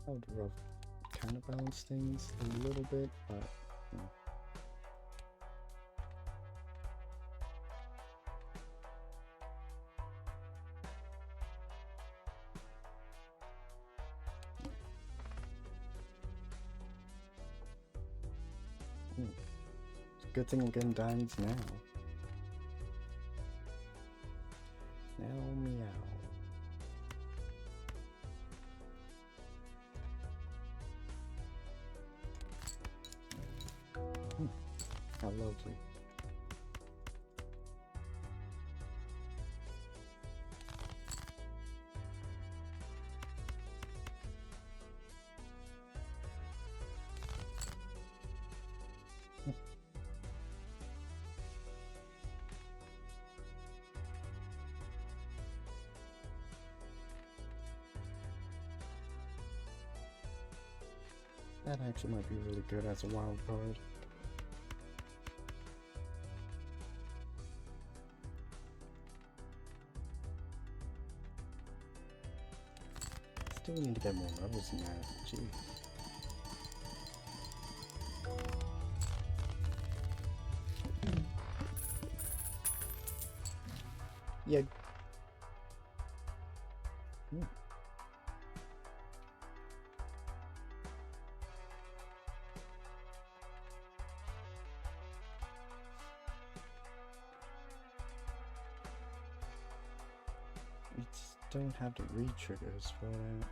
I would rough counterbalance things a little bit, but it's a good thing I'm getting diamonds now. Meow. How lovely. That actually might be really good as a wild card. Still need to get more levels than that. Jeez. Yeah. We just don't have the re-triggers for that.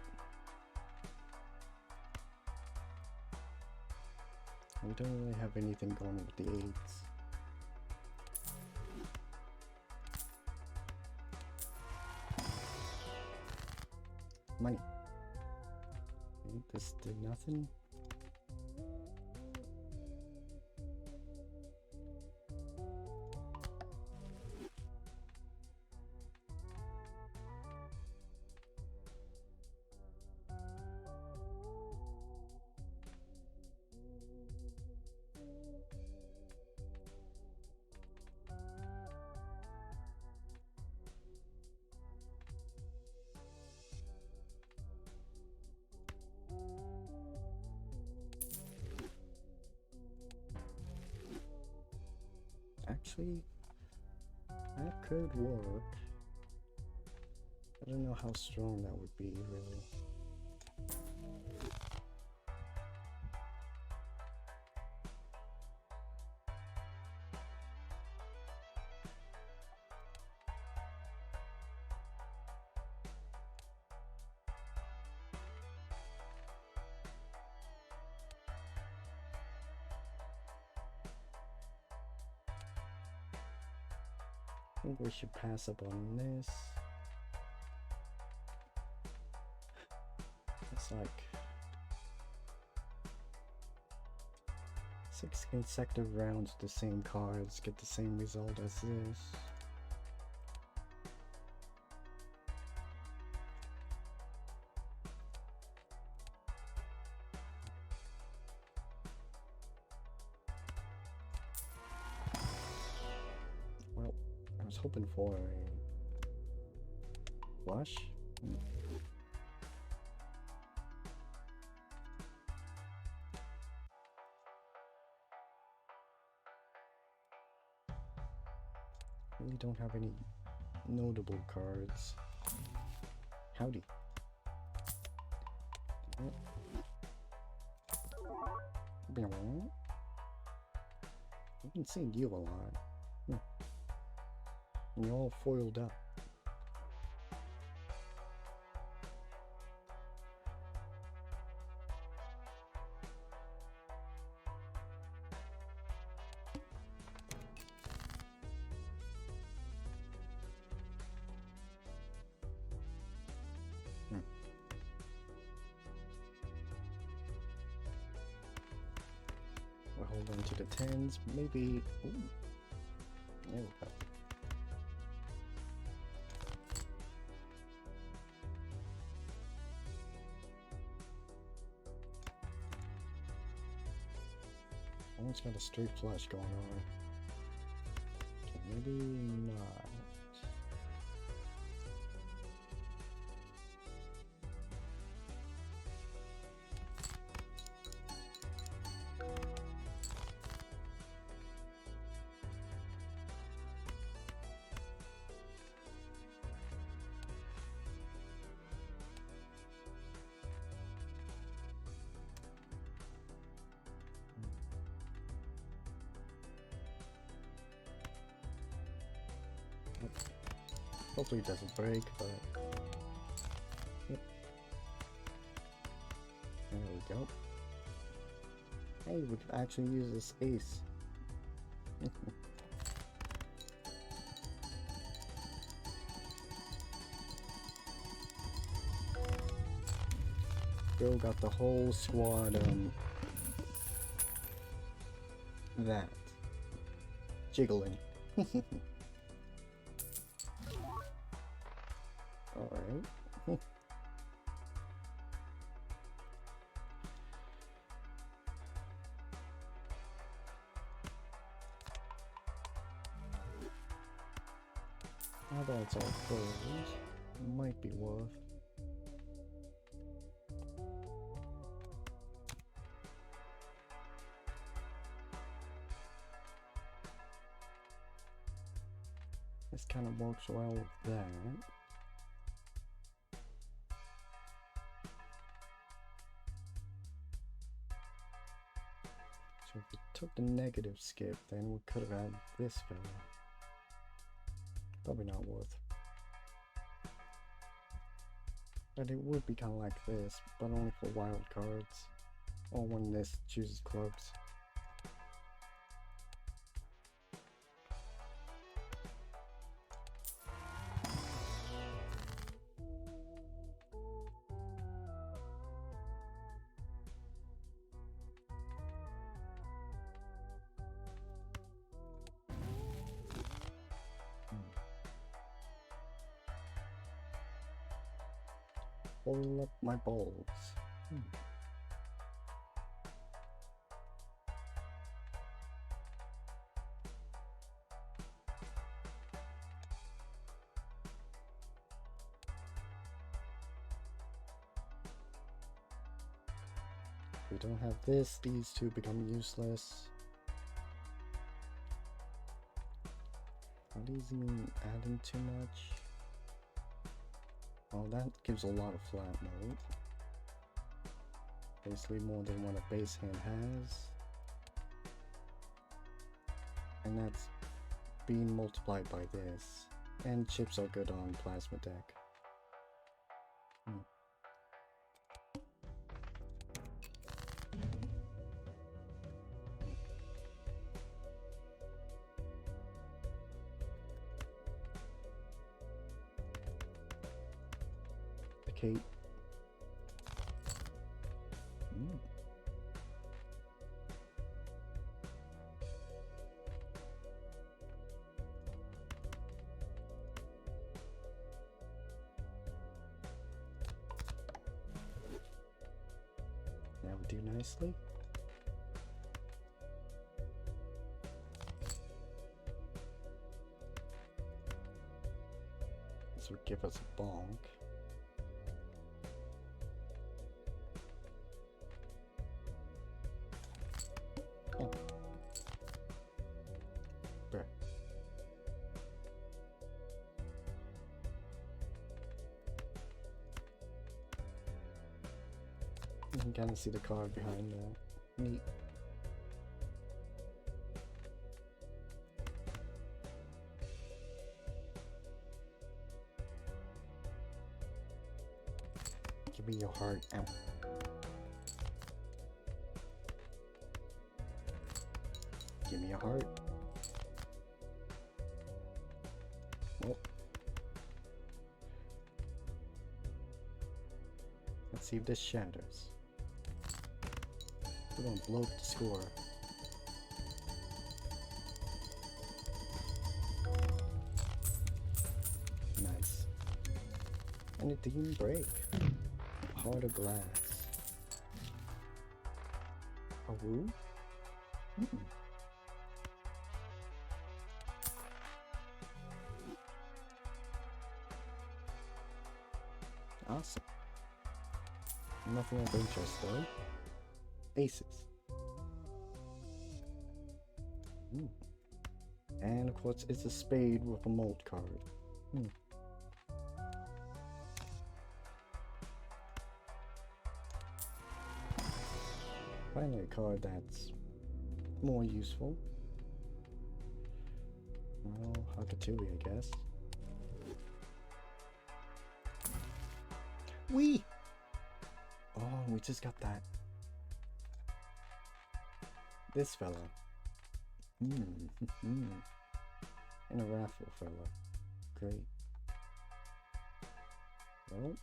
We don't really have anything going with the 8s. Money. Okay, this did nothing. Actually, that could work. I don't know how strong that would be, really. think we should pass up on this. It's like 6 consecutive rounds with the same cards get the same result as this. Well, I was hoping for a flush. Really don't have any notable cards. Howdy. I've been seeing you a lot. And you're all foiled up. We'll hold on to the 10s, maybe. Ooh. There we go. Almost got a straight flush going on. Okay, maybe not. Hopefully it doesn't break, but yep. There we go. Hey, we could actually use this ace. Bill got the whole squad that jiggling. Alright. Now that it's all closed, might be worth. This kind of works well with that. So if we took the negative skip, then we could have had this fella. Probably not worth. But it would be kind of like this, but only for wild cards. Or when this chooses clubs. Pull up my balls. If we don't have this, these two become useless. Are these even adding too much? Oh, that gives a lot of flat mode. Basically more than what a base hand has. And that's being multiplied by this. And chips are good on Plasma deck. Kate. That would do nicely. This would give us a bonk. Oh. Bruh. You can kind of see the card behind that. Neat. Give me your heart. Ow. Give me a heart. Well. Let's see if this shatters. We're gonna blow up the score. Nice. And it didn't break. Heart of glass. A woo? Awesome. Nothing of interest though. Aces. And of course it's a spade with a mold card. Finally a card that's more useful. Well, Hakatui, I guess. Oh, we just got that. This fella. And a raffle fella. Great. Well.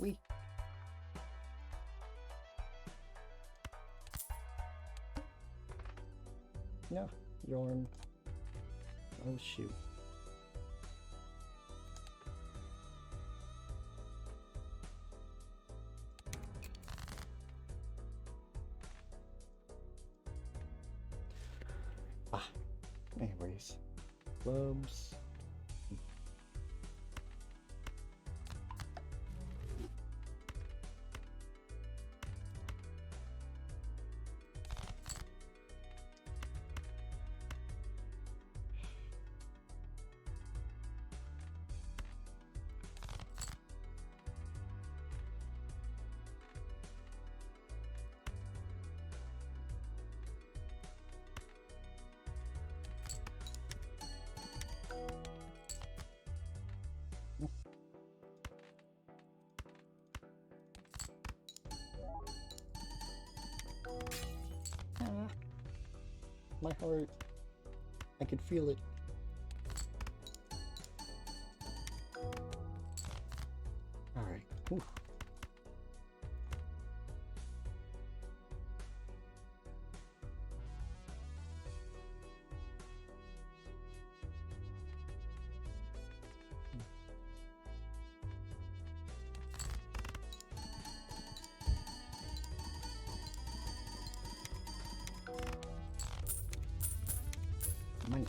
Wee. No, Yorn. Oh shoot. Anyways. Clubs. My heart. I could feel it. Alright. Mine.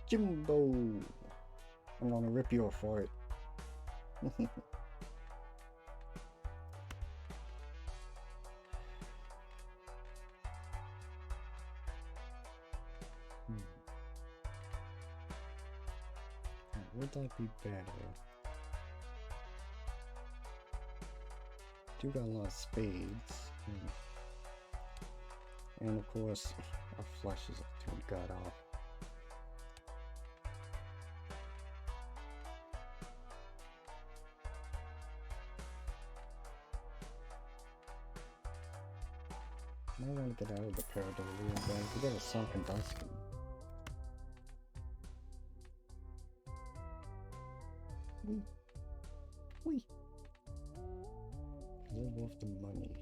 Jimbo! I'm gonna rip you for it. Would that be better? Do got a lot of spades. And of course, our flushes are too god off. I want to get out of the paradolium, guys. We got a sunken duskin. Wee. Live off the money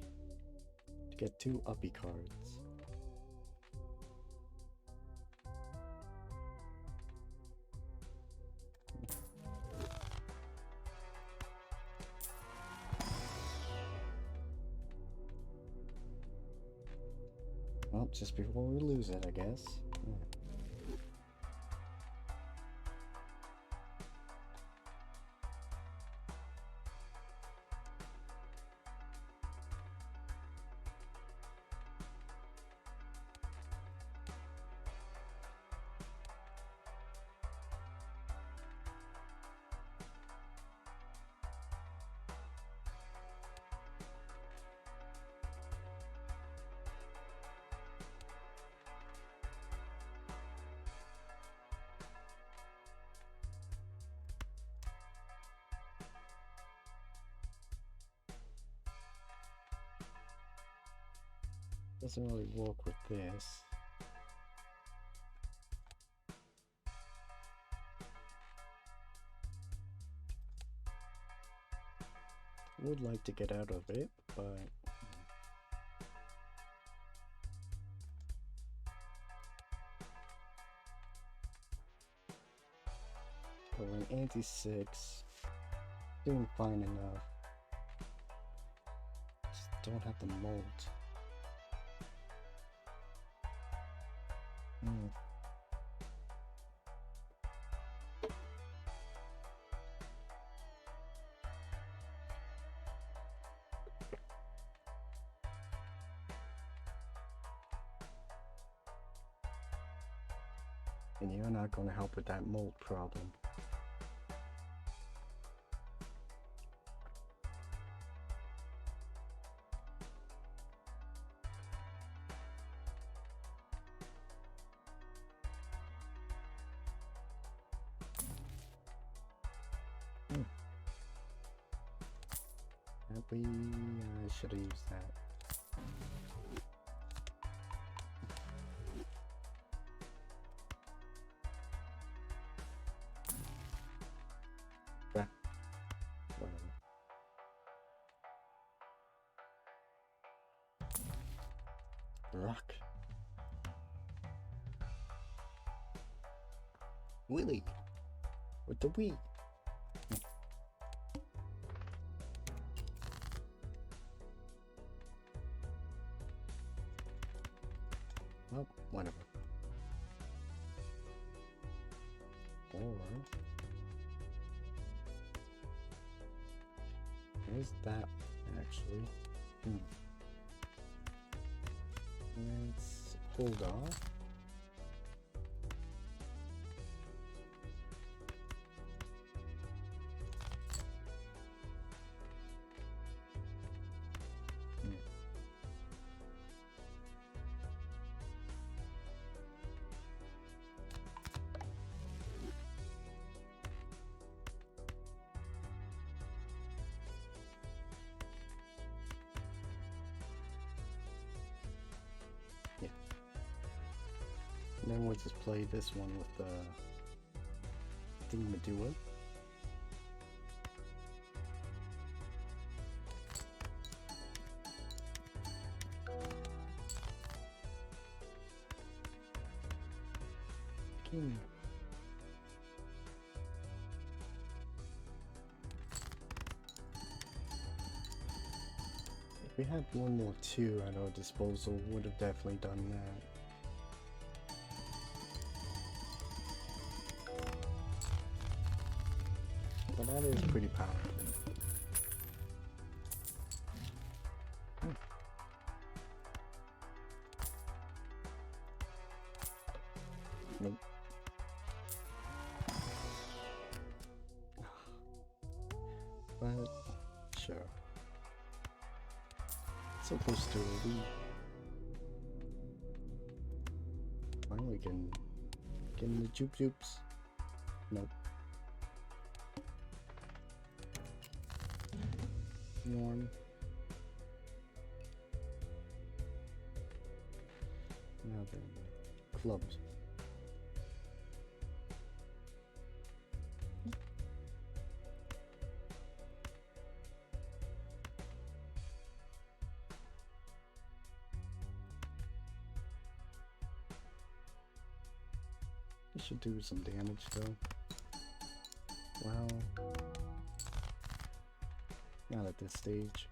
to get 2 uppy cards. Well, just before we lose it, I guess. Doesn't really work with this. Would like to get out of it, but going anti-6, doing fine enough. Just don't have the mold. And you're not going to help with that mold problem. Happy, I should have used that. Rock. Willie with the Wii. Well, whatever. Or there's that actually. Let's hold off. Yeah. And then we'll just play this one with the Thingamadua. King. If we had one more 2 at our disposal, would have definitely done that. But that is pretty powerful. Nope. But sure. So close to a lead. Finally getting the joop joops. Nope. Norm. Now then, clubs. This should do some damage though. Wow. Not at this stage.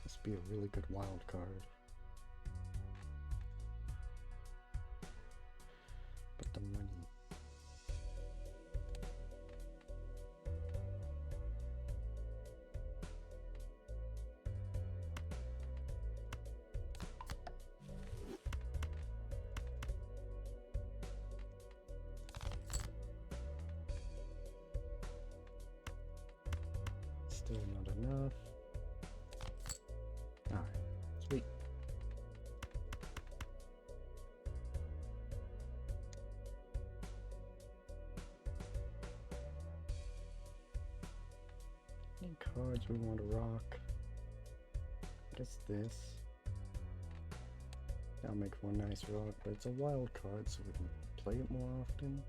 Must be a really good wild card. But the money. Still not enough. Alright, sweet. Any cards we want to rock? I guess this. That'll make one nice rock, but it's a wild card, so we can play it more often.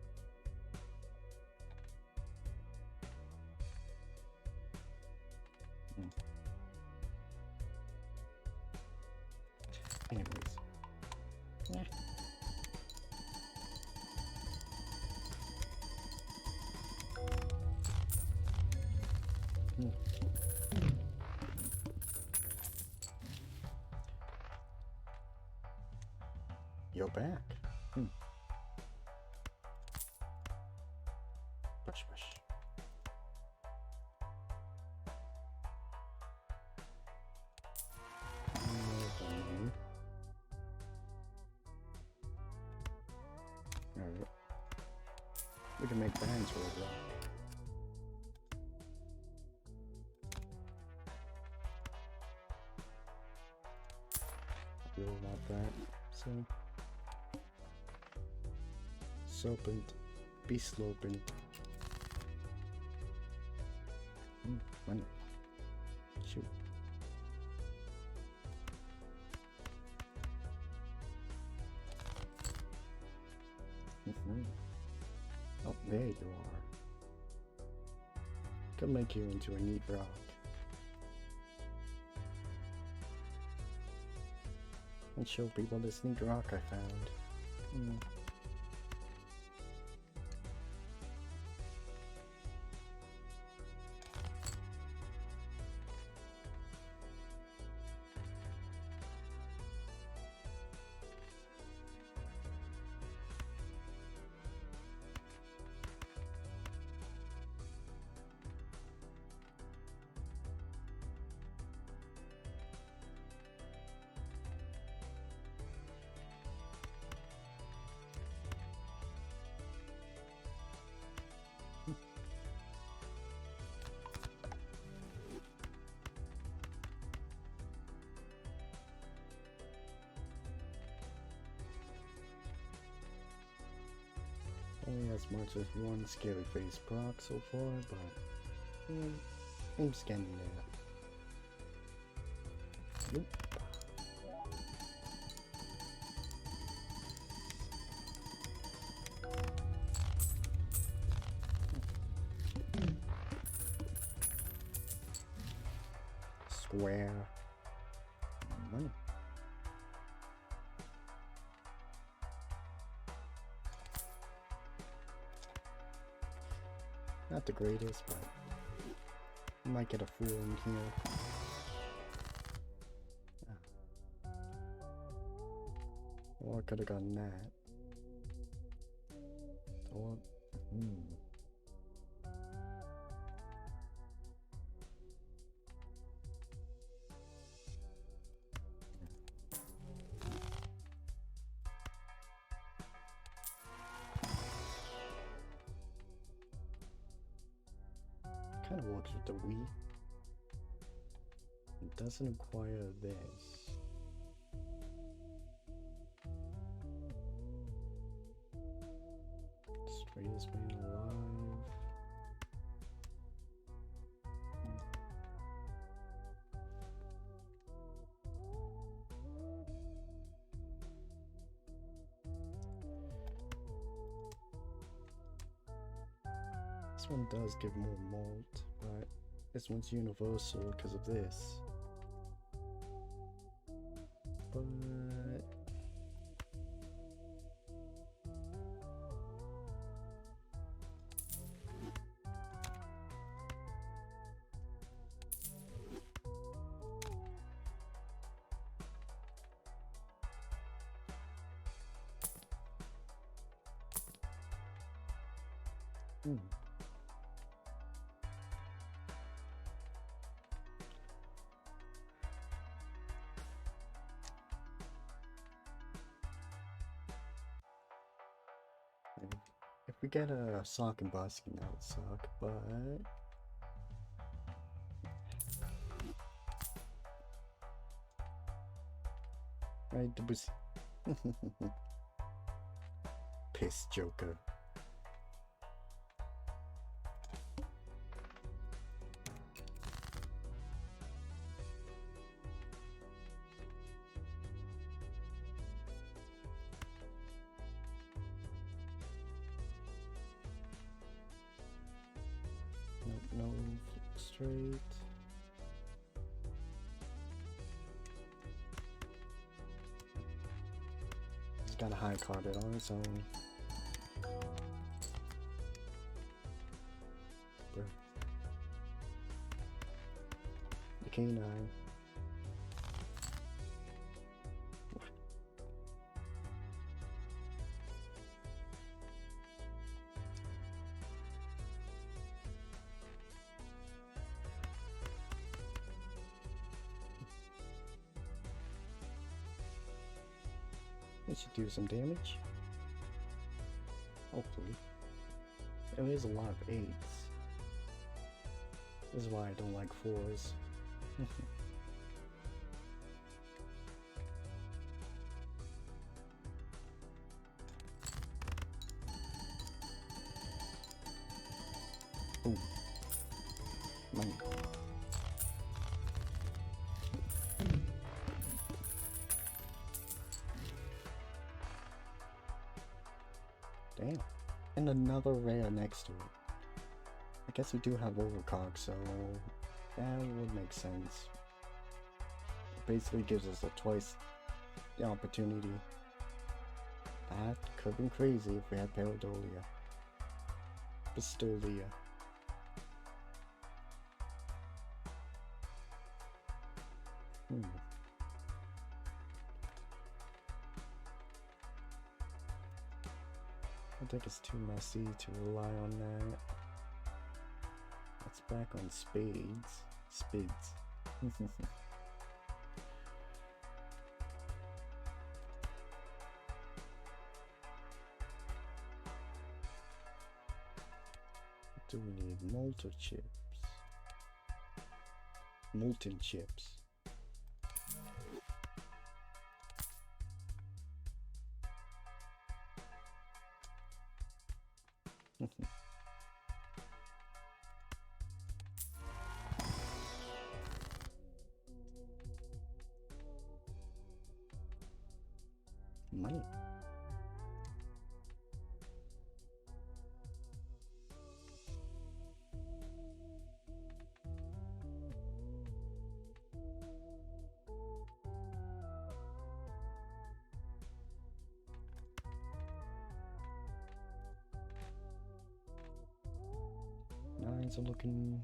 Anyways. Yeah. You're back. Brush, brush. Alright. We can make bands for a rock. Really want that. So serpent, be sloping. Money. Shoot. Oh, there you are. Could make you into a neat rock. And show people this neat rock I found. Only as much as one scary face proc so far, but I'm getting there. Nope. Square. Money. Not the greatest, but I might get a fool in here. Well, I could have gotten that. Or, with the Wii. It doesn't acquire this. Straightest man alive. This one does give more malt, but this one's universal because of this. But if we get a sock and busking, that would suck, but right, the bus piss Joker. No, straight. He's got a high card it on its own. Bro. The K9. It should do some damage. Hopefully. There is a lot of 8s. This is why I don't like 4s. Ooh. Money. Damn. And another rare next to it. I guess we do have overcog, so that would make sense. It basically gives us a twice the opportunity. That could have been crazy if we had Pareidolia. Pistolia. I think it's too messy to rely on that. It's back on spades. Spids. Do we need molten chips? Molten chips. Money. Nines are looking.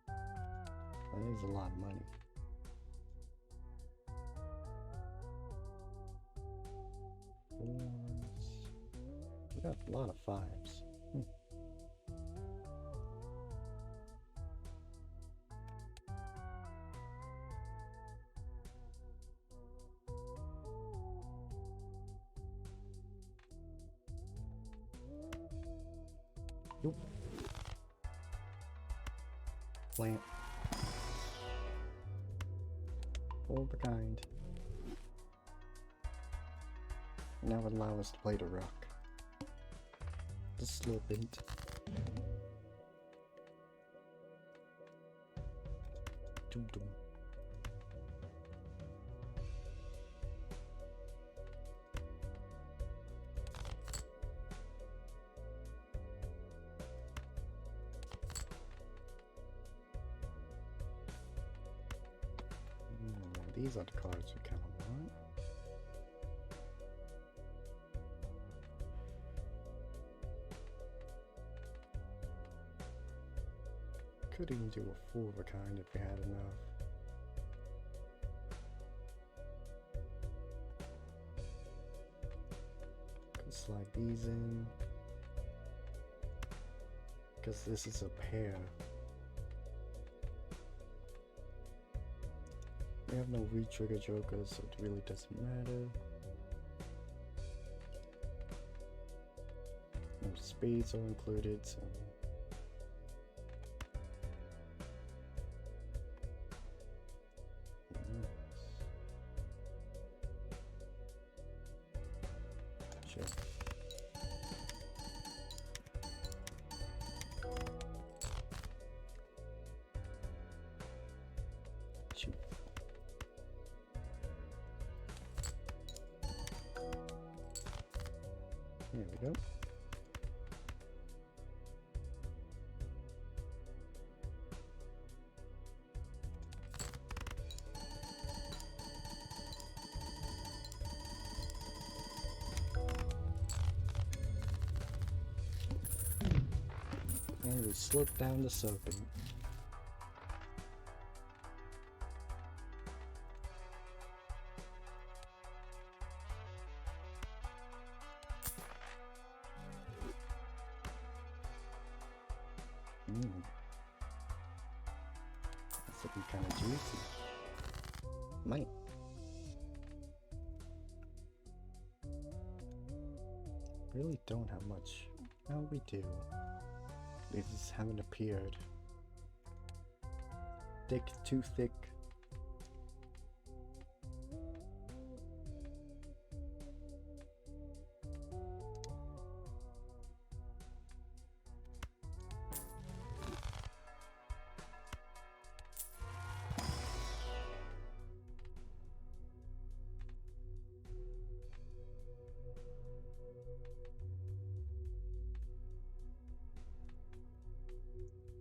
That is a lot of money. Fours. We got a lot of fives. Nope. Plant. 4 of a kind. Now allow us to play the rock. Just a little bit. Dum dum. These are the cards we kind of want. Could even do a 4 of a kind if we had enough. Could slide these in. Because this is a pair. We have no re-trigger jokers, so it really doesn't matter. No spades are included, so... Sure. Shoot. There we go. And we slip down the serpent. That's looking kind of juicy. Might. Really don't have much. No, we do. These haven't appeared. Thick, too thick.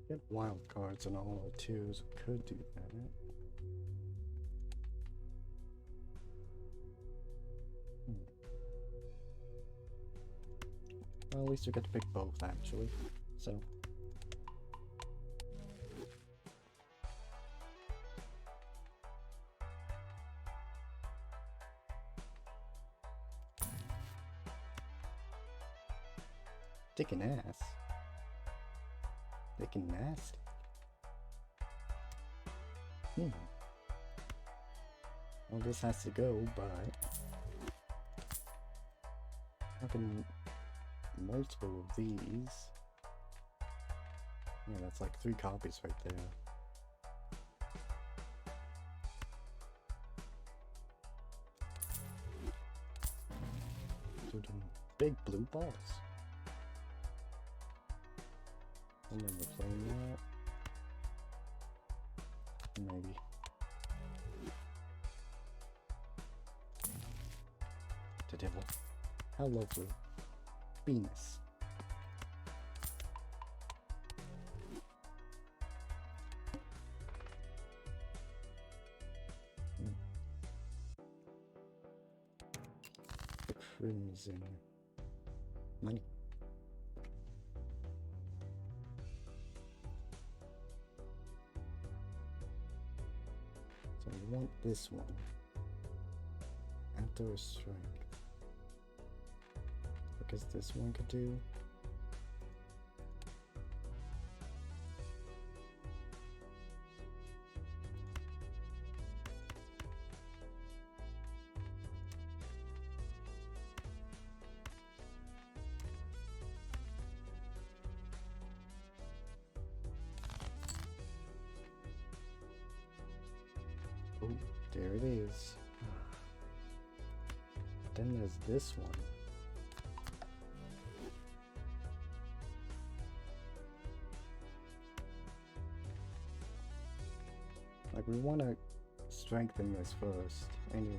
Get wild cards on all the twos. Could do that. Well, at least we get to pick both, actually. So. Kicking ass. Looking nasty. Well, this has to go, but having multiple of these. Yeah, that's like 3 copies right there. Big blue balls. And then we're playing that. Maybe. The devil. How lovely. Venus. The crimson. Money. So we want this one. Enter a strike. Because this one could do. There it is. But then there's this one. Like, we want to strengthen this first, anyways.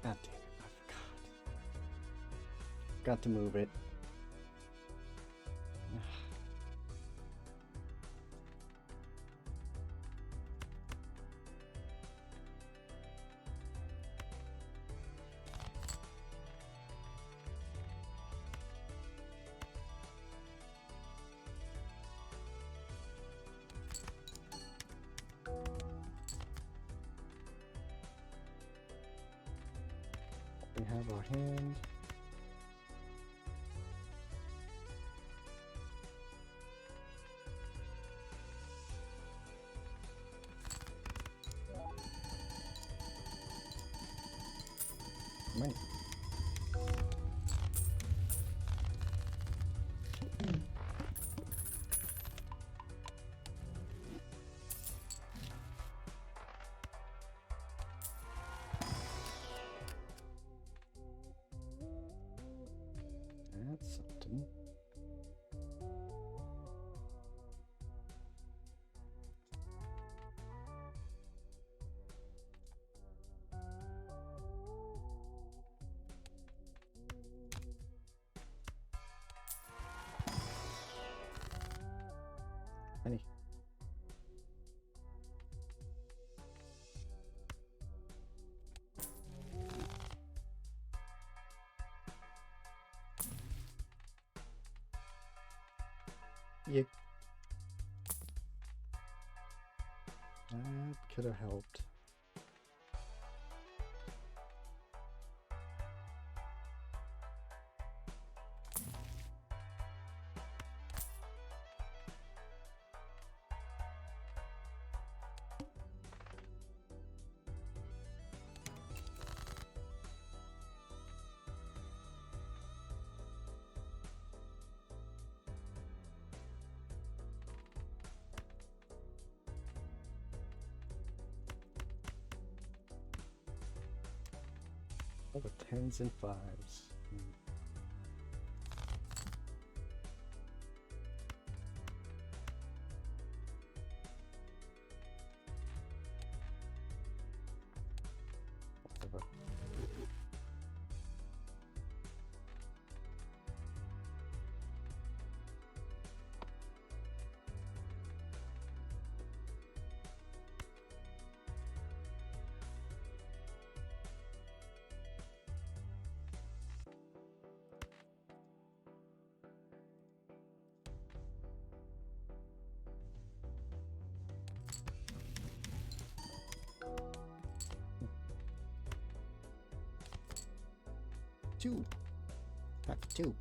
God damn it, I forgot. Got to move it. We have our hand. Right. That's something. Honey. You... That could have helped. Over tens and fives. Whatever. Two. Back to two.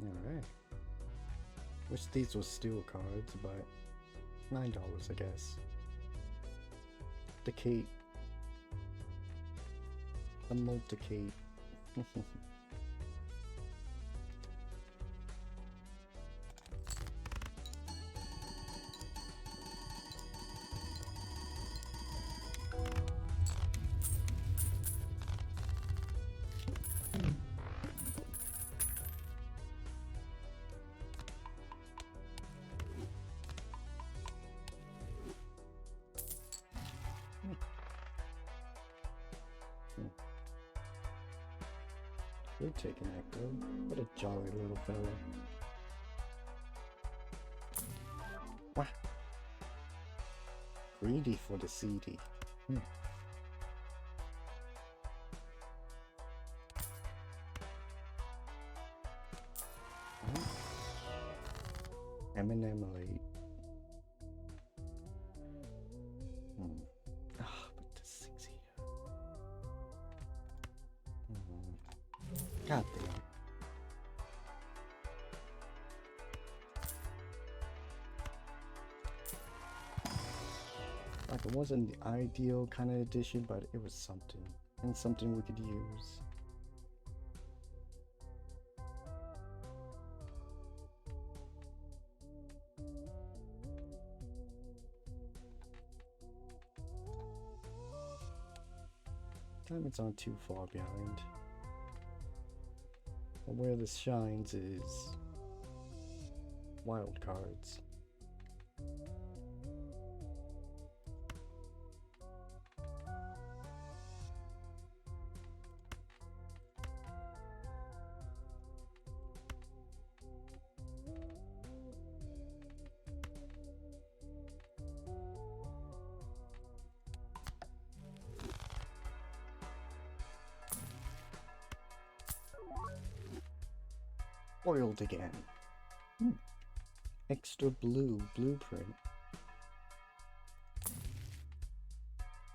Alright. Wish these were steel cards, but $9, I guess. Decate. A multicate. We'll take an Ecto. What a jolly little fella. Wah. Greedy for the CD. Eminently. But the 6 here. God damn it. It wasn't the ideal kind of edition, but it was something. And something we could use. Diamonds aren't too far behind. But where this shines is wild cards. Foiled again. Extra blue blueprint.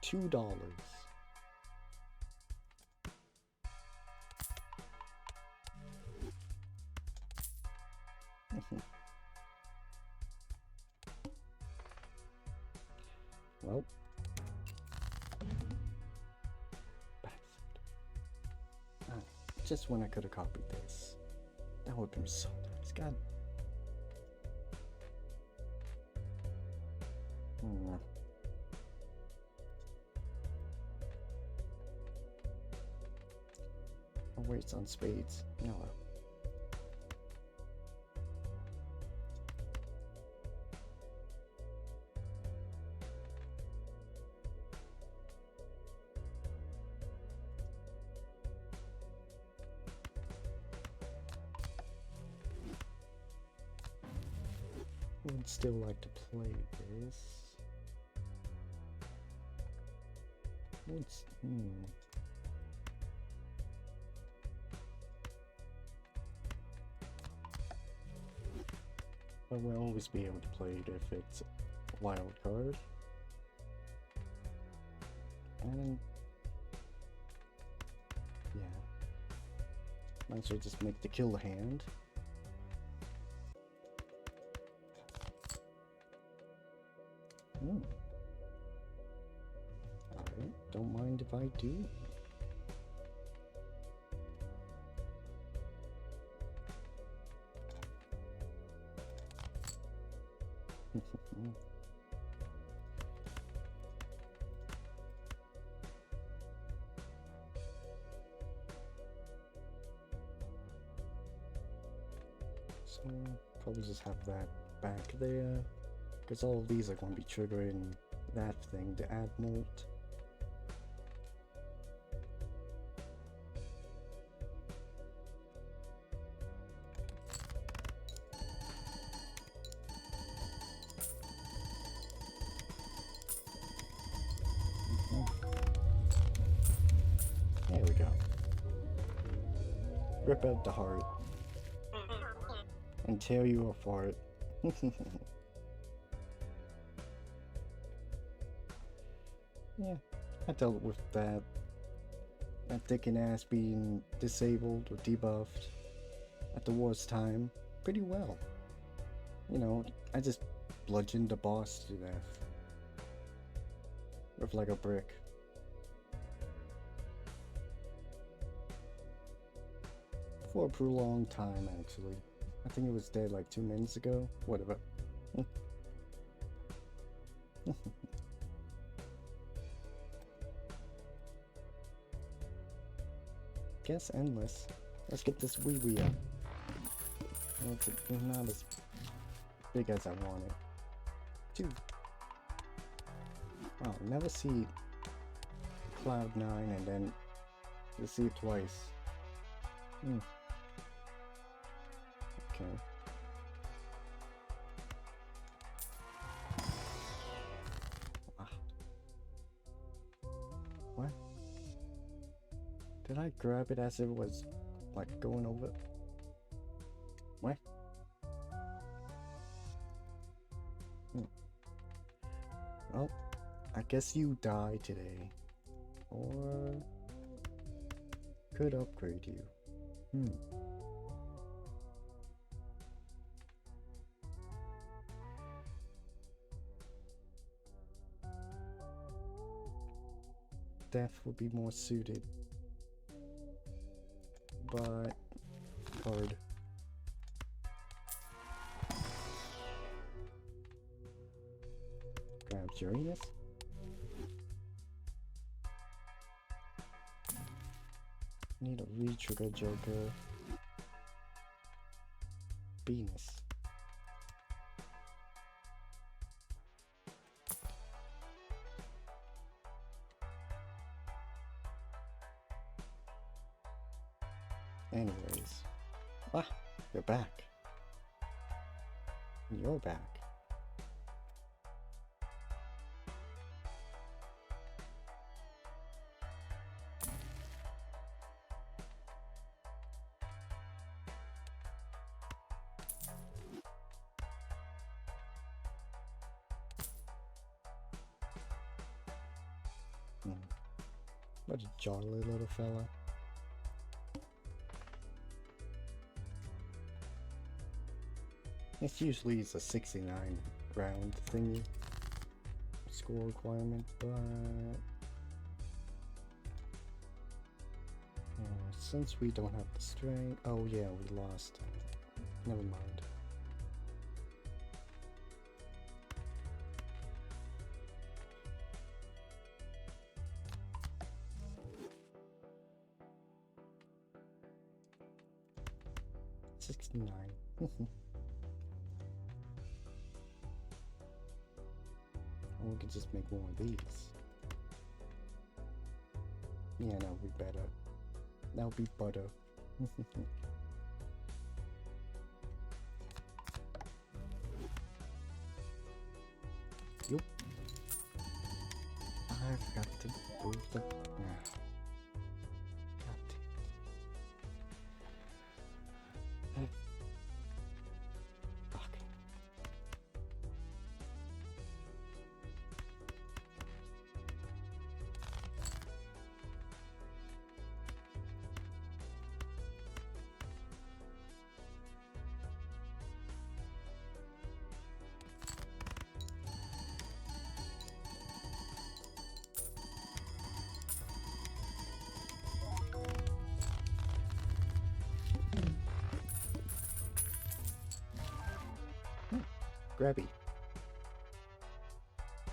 $2. Well. Just when I could have copied this. That would have been so nice. God. Oh wait, it's on spades. No. Would still like to play this. What's But we'll always be able to play it if it's a wild card. And yeah. Might as well just make the kill hand. Alright, don't mind if I do. So, probably just have that back there. Because all of these are going to be triggering that thing to add molt. There we go. Rip out the heart and tear you apart. Yeah, I dealt with that thick ass being disabled or debuffed at the worst time pretty well. You know, I just bludgeoned the boss to death with like a brick. For a prolonged time, actually. I think it was dead like 2 minutes ago. Whatever. Guess endless. Let's get this wee up. It's not as big as I wanted. Dude. Wow, never see Cloud 9 and then you see it twice. Okay. What? Did I grab it as it was, like, going over? What? Well, I guess you die today. Or could upgrade you. death would be more suited. But hard. Grab Uranus. Need a re-trigger Joker. Venus. Anyways. Ah, you're back. You're back. What a jolly little fella. This usually is a 69 round thingy. Score requirement, but since we don't have the strength, oh yeah, we lost. Never mind. Or we could just make one of these. Yeah, that would be better. That would be butter. Yup. I forgot to move the... God damn it. Fuck. Grabby.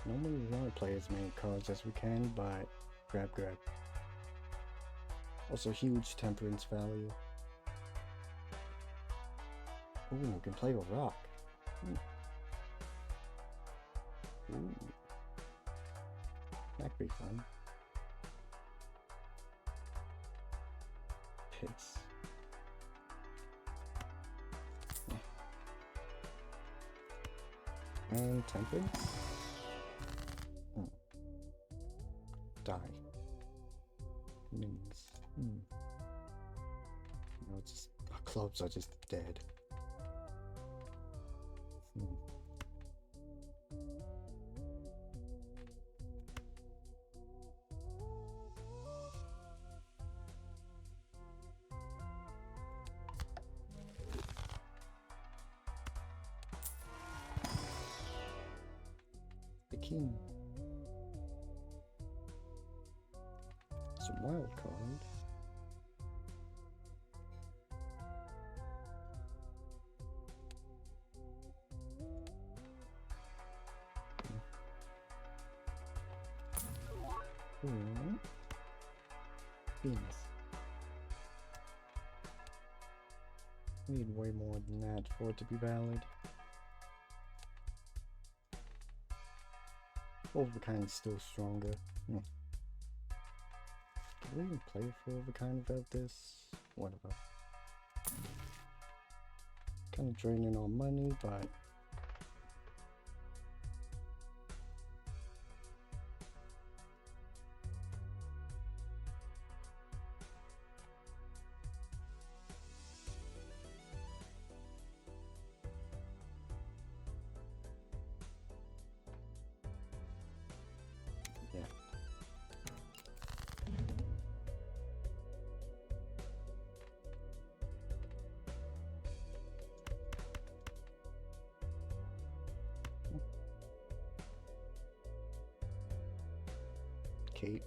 Normally we want to play as many cards as we can, but grab. Also huge temperance value. Ooh, we can play with rock. Ooh. That'd be fun. Piss. And temperance? Die. Mins. No, it's just, our clubs are just dead. The king. It's a wild card. Venus. Need way more than that for it to be valid. Overkind is still stronger. Do we even play for Overkind without this? Whatever. Kind of draining our money, but yeah. Kate.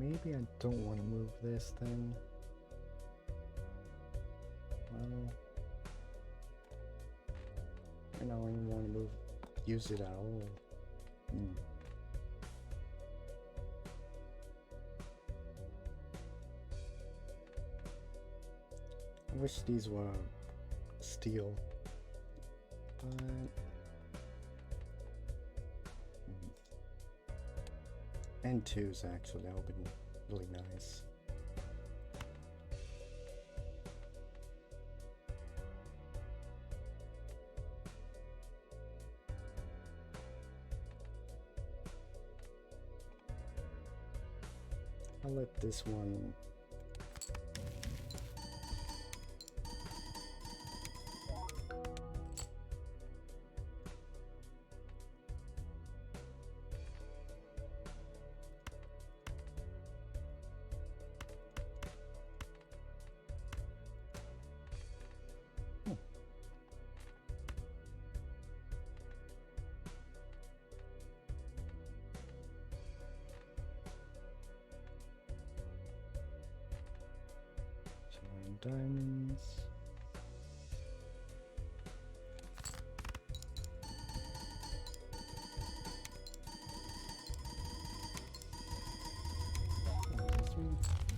Maybe I don't want to move this then. Well, I don't even want to use it at all. I wish these were steel, but and twos actually, that would be really nice. I'll let this one diamonds.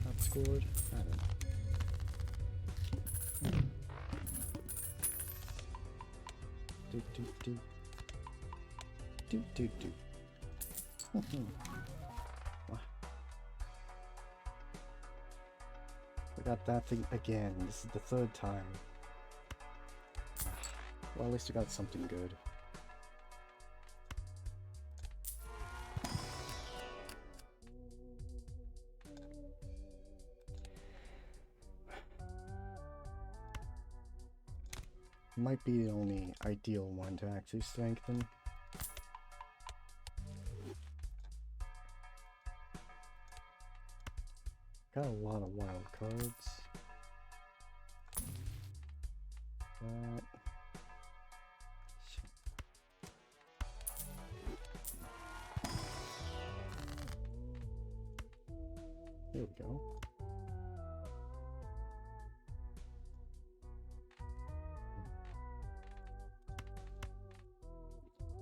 Not scored. I don't know. Do do do. Do do do. Got that thing again. This is the third time. Well, at least we got something good. Might be the only ideal one to actually strengthen. Got a lot of wild cards. But here we go.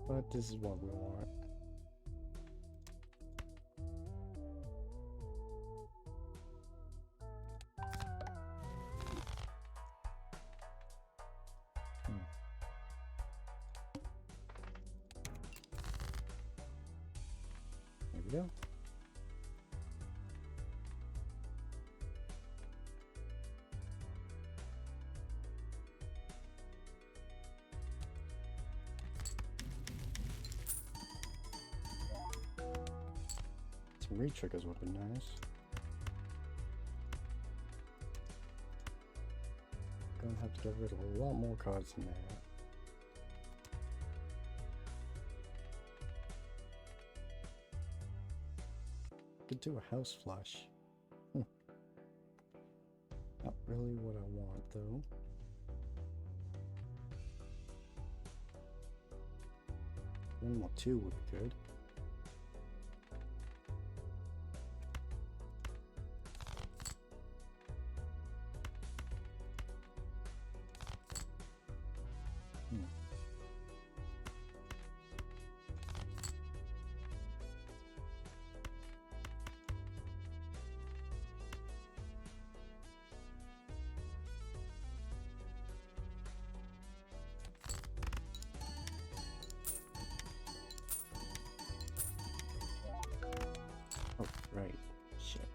But this is what we want. There we go. Some re-triggers would be nice. Gonna have to get rid of a lot more cards than that. Could do a house flush. Not really what I want though. One more two would be good. Oh, right. Shit.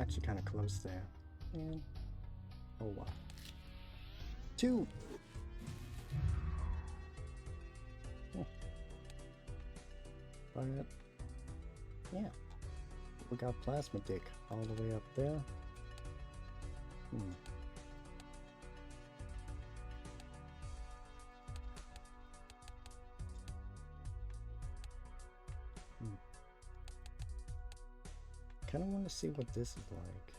actually kind of close there. And oh wow. 2! Oh. But yeah. We got Plasm-gyatt all the way up there. Kind of want to see what this is like.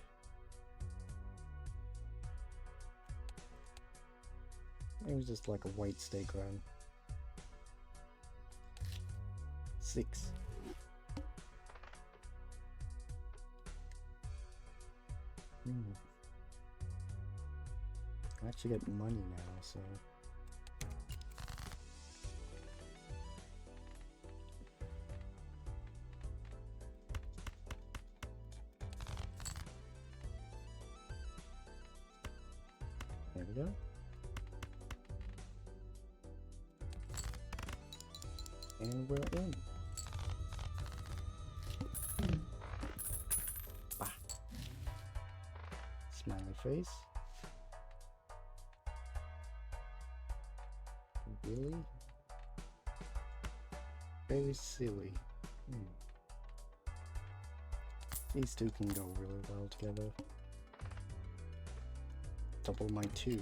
Maybe just like a white steak run. 6. I actually get money now, so. There we go. And we're in. Bah. Smiley face. Really? Very silly. These two can go really well together. Double my 2.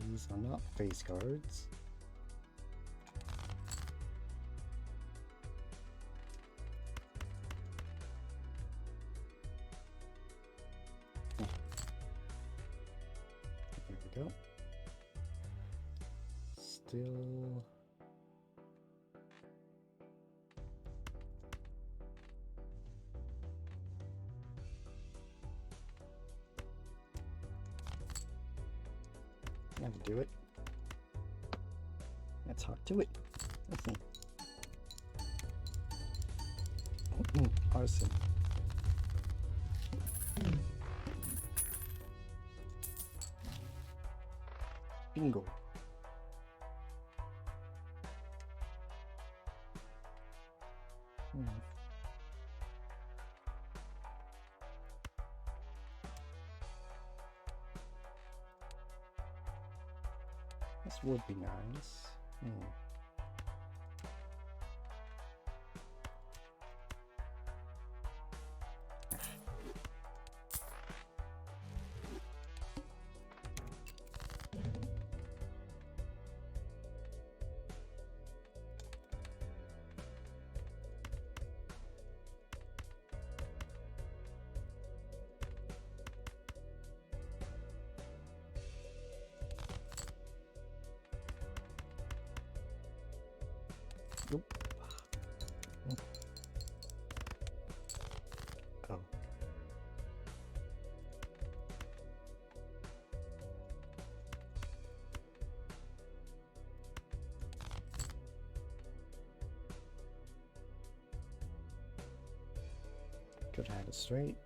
These are not face cards. There we go. Still. Have to do it. Let's talk to it. Arson. Bingo. This would be nice. Nope. Oh. Could have it straight.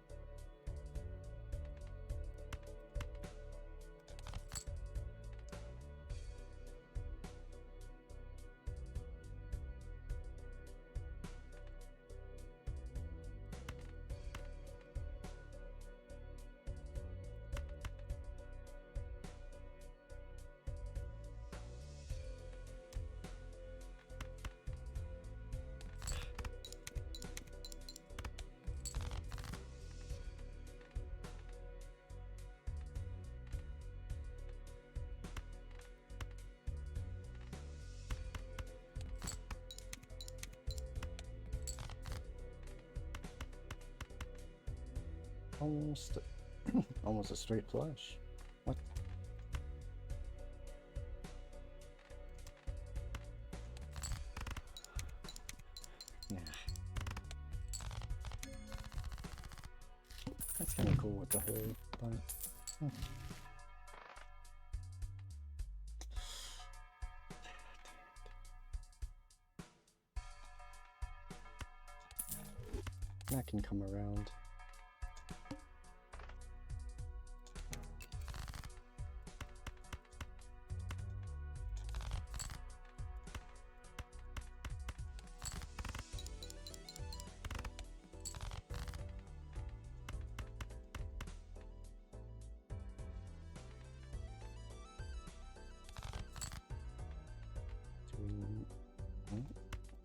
Almost, almost a straight flush. What? Nah. That's kind of cool with the whole, but. That can come around.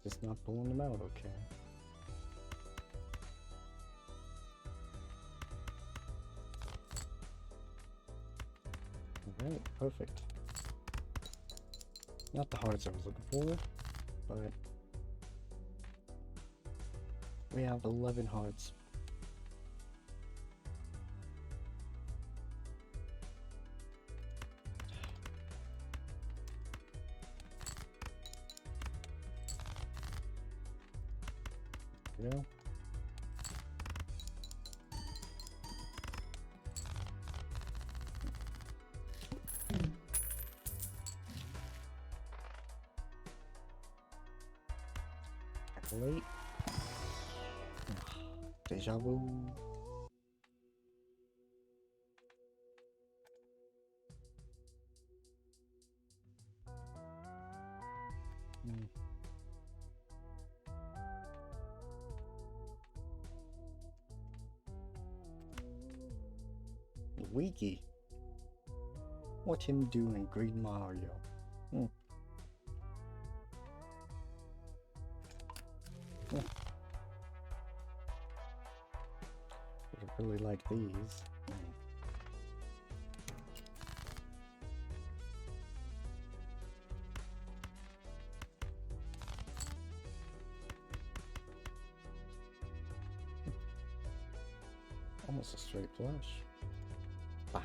Just not pulling them out, okay. Alright, perfect. Not the hearts I was looking for, but we have 11 hearts. You know? Late. Deja vu. Luigi. Watch him do in Green Mario. I really like these. Almost a straight flush. Bah.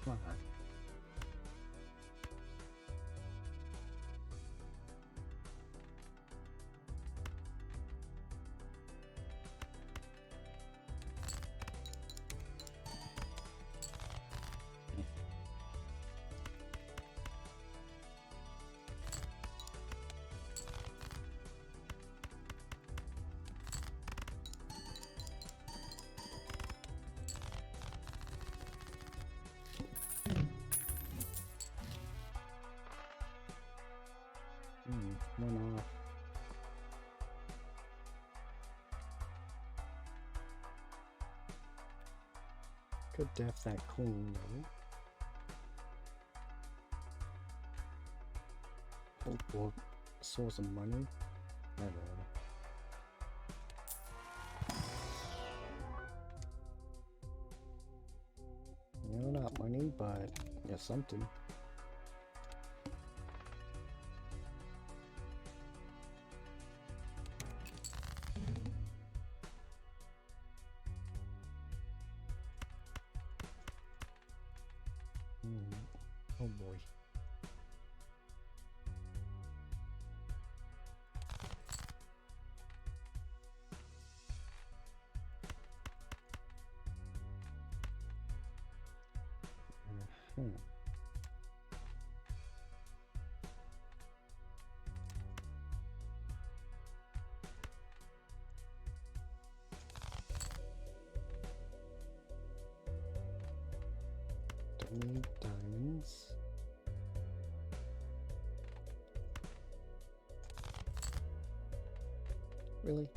Come on. One off. Could def that clean though. Hope for source of money. Never. No, not money, but yeah, something. Oh boy. Don't need diamonds. Really?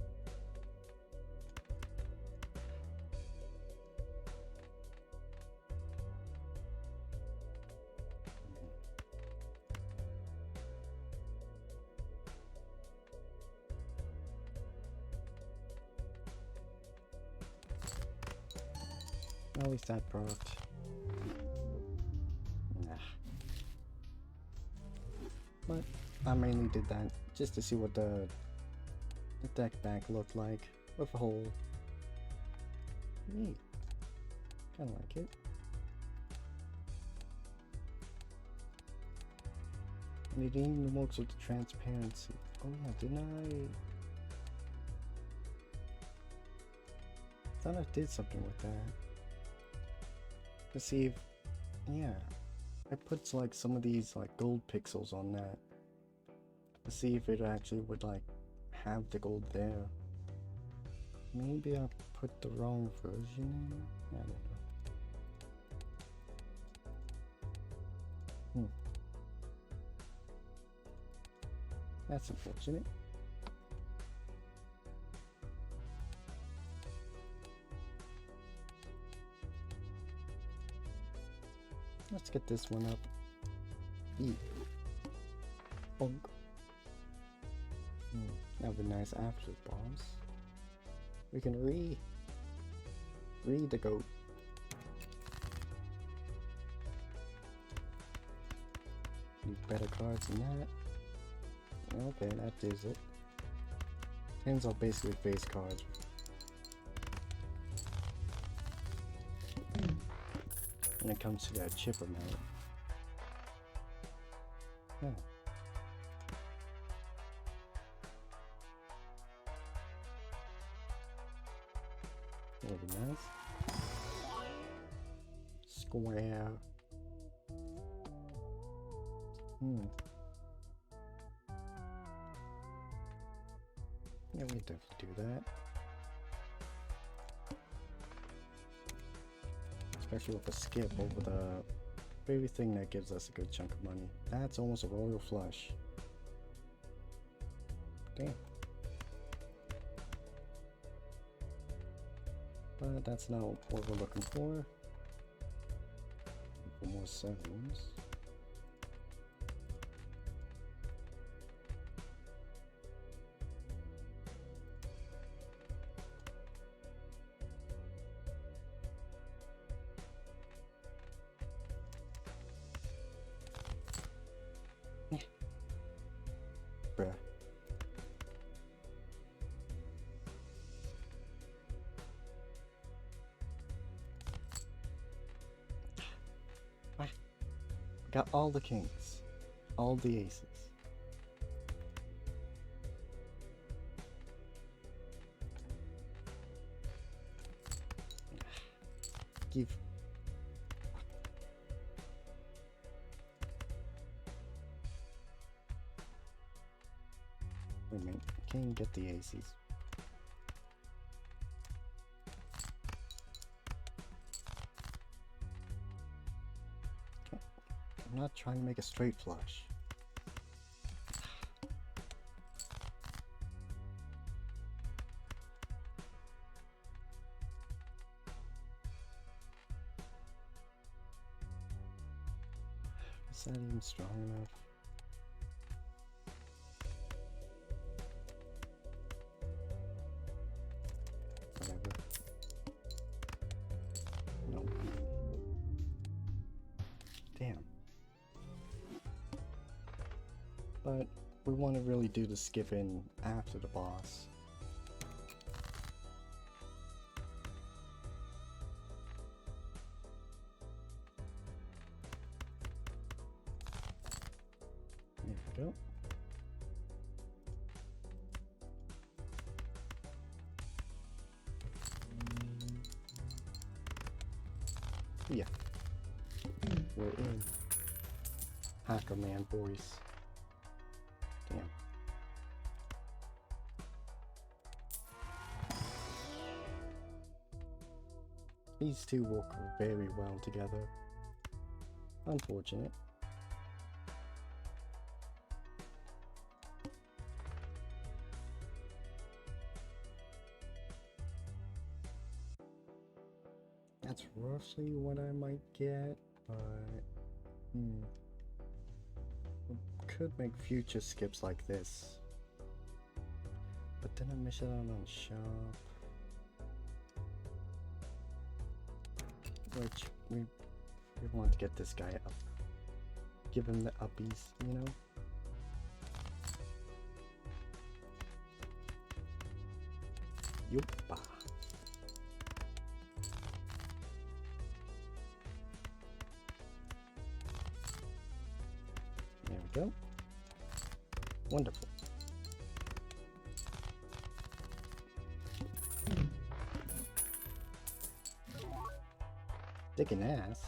At least that product. Nah. But I mainly did that just to see what the deck back looked like with a hole. Neat. Kinda like it. And it even works with the transparency. Oh yeah, didn't I? Thought I did something with that. To see if, yeah, I put like some of these like gold pixels on that to see if it actually would like have the gold there. Maybe I put the wrong version in? I don't know. That's unfortunate. Let's get this one up. Eat. Bonk. That would be nice after the boss. We can read the goat. Need better cards than that. Okay, that is it. Hands are basically face cards. When it comes to that chipper mount. Oh. That'll be nice. Square. Yeah, we definitely do that. Especially with a skip over the very thing that gives us a good chunk of money. That's almost a royal flush. Damn. But that's not what we're looking for. For more sevens. Bruh. Got all the kings, all the aces. Give. Wait a minute, can't even get the aces. I'm not trying to make a straight flush. Is that even strong enough? Whatever. No. Damn. But we want to really do the skipping after the boss. There we go. Yeah. We're in. Hacker Man voice. Damn. These two work very well together. Unfortunate. That's roughly what I might get, but could make future skips like this. But then I miss it out on shop. Which we want to get this guy up. Give him the uppies, you know? Yuppa. There we go. Wonderful. Dick and ass.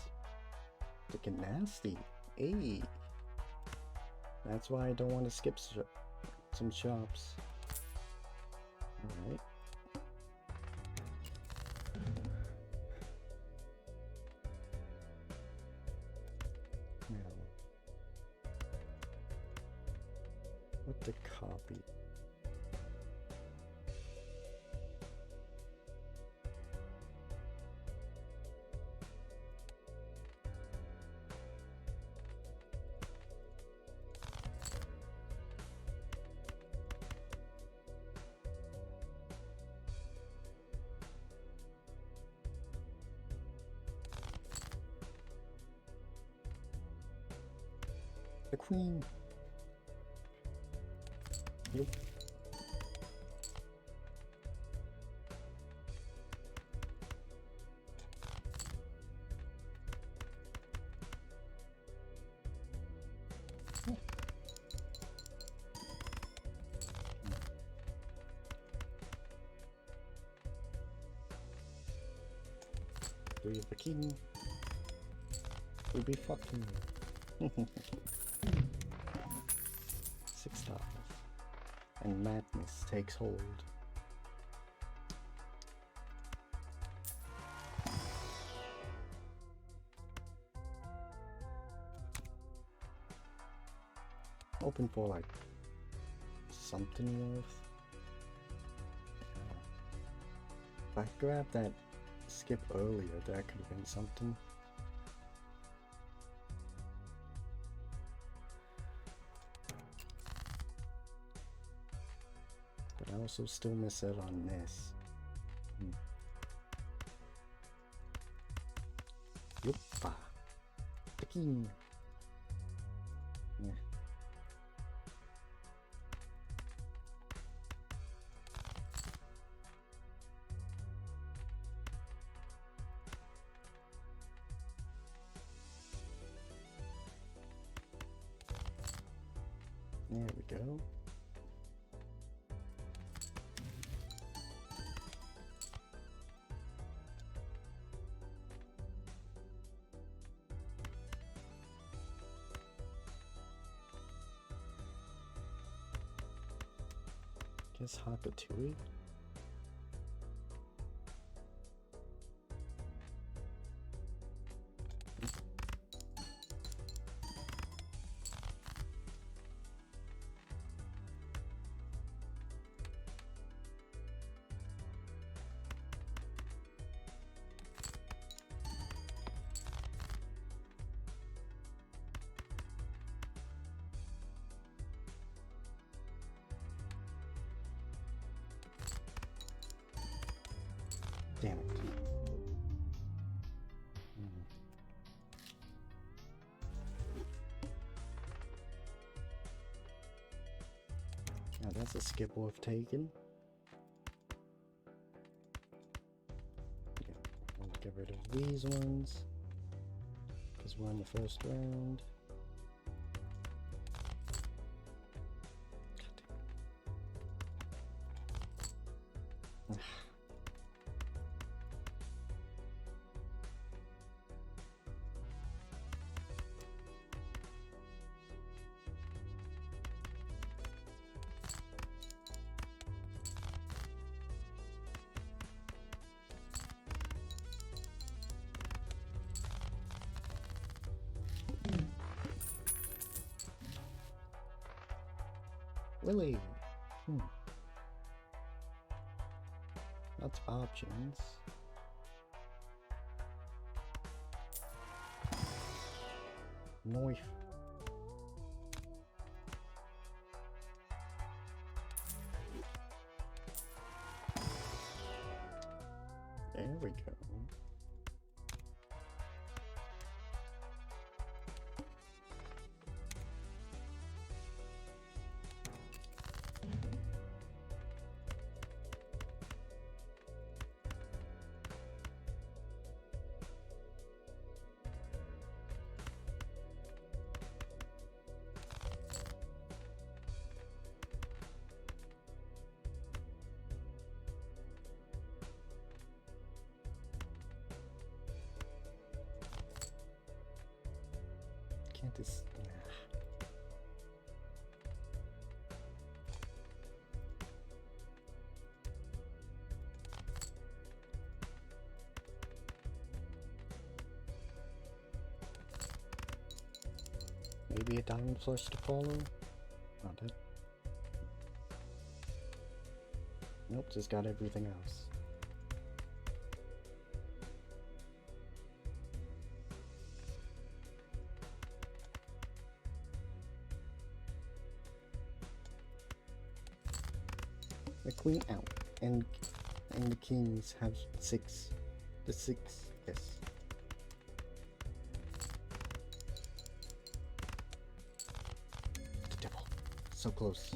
Dick and nasty. Hey, that's why I don't want to skip some shops. Alright. What to copy? The queen. Yep. We have the king. We'll be fucking. 6 stars. And madness takes hold. Open for like something worth. If I grabbed that skip earlier, that could have been something. But I also still miss out on this. Yuppa. The king. Yeah. There we go. Guess Hakatui? Damn it. Now that's a skip worth taking. Yeah, we'll get rid of these ones because we're in the first round. Willie. Lots of options. Knife. There we go. can't just... Maybe a diamond flush to follow? Not it. Nope, just got everything else. The queen out, and the kings have 6. The 6, yes. The devil, so close.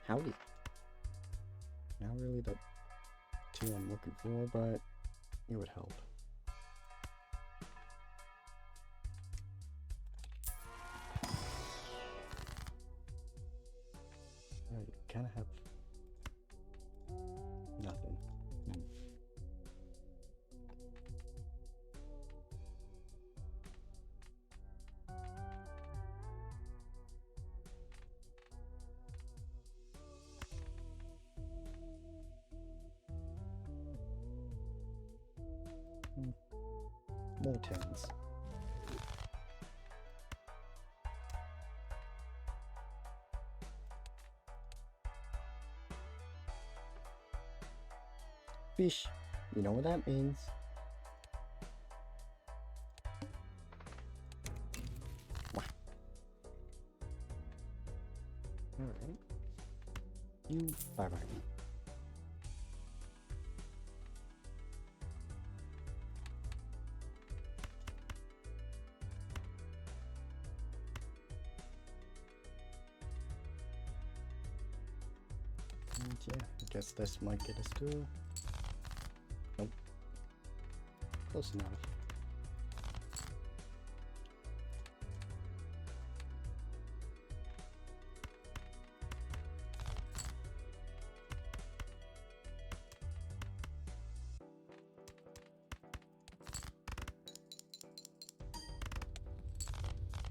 Howdy. Not really the 2 I'm looking for, but it would help. You kind of have nothing. More 10s. Fish. You know what that means. Wow. Alright. You bye-bye. And yeah, I guess this might get us through. Nope. Close enough.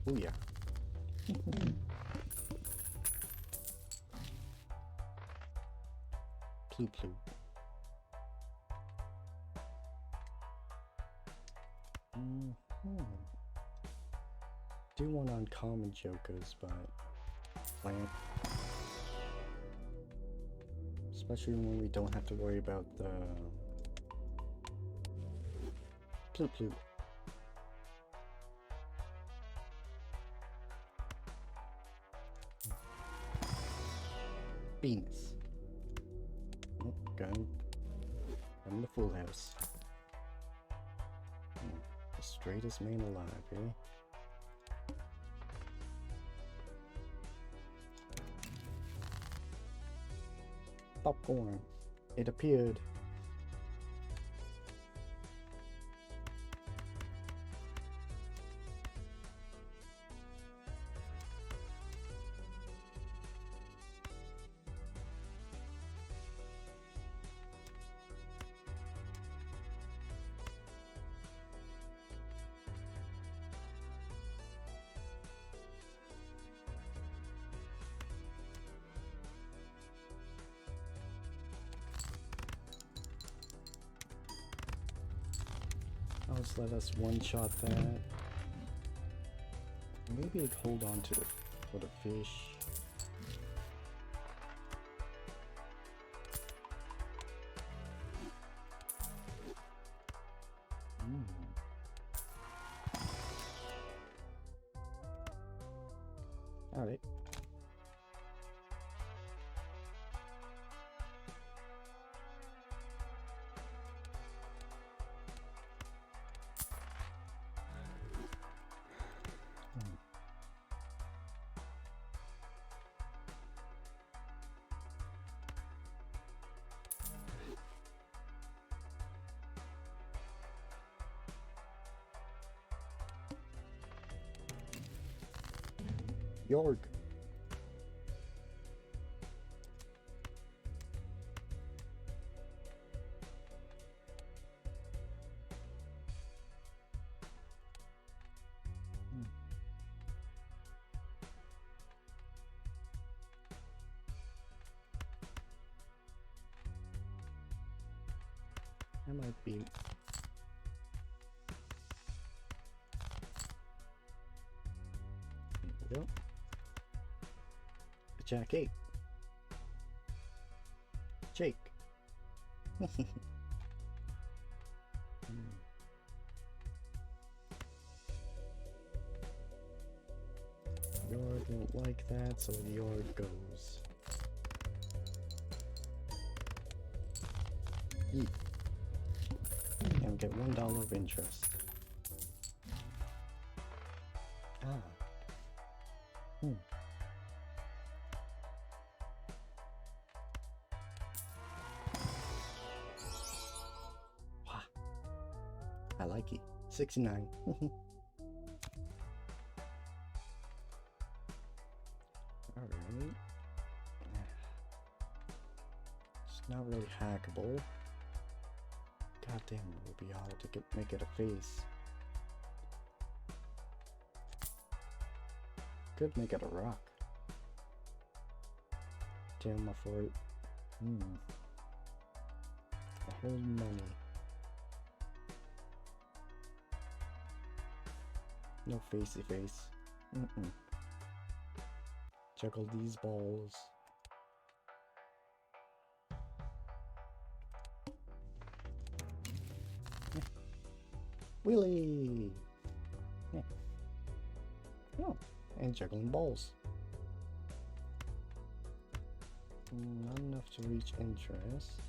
Oh yeah. Plu plu. Do want uncommon jokers, but plant. Especially when we don't have to worry about the plu plu. Venus. Oh, I'm the full house. The straightest man alive, eh? Popcorn. It appeared. I'll just let us one-shot that. Maybe I'd hold on to it for the fish. Alright. York. That might be... There we go. Jack 8. Jake. Yard don't like that, so the yard goes. Eat. And get $1 of interest. Ah. Wow. I like it. 69. Alright. It's not really hackable. God damn, it would be hard to make it a face. Could make it a rock. Damn, for it. A whole money. No facey face. Juggle these balls. Wheelie! Oh, and juggling balls. Not enough to reach interest.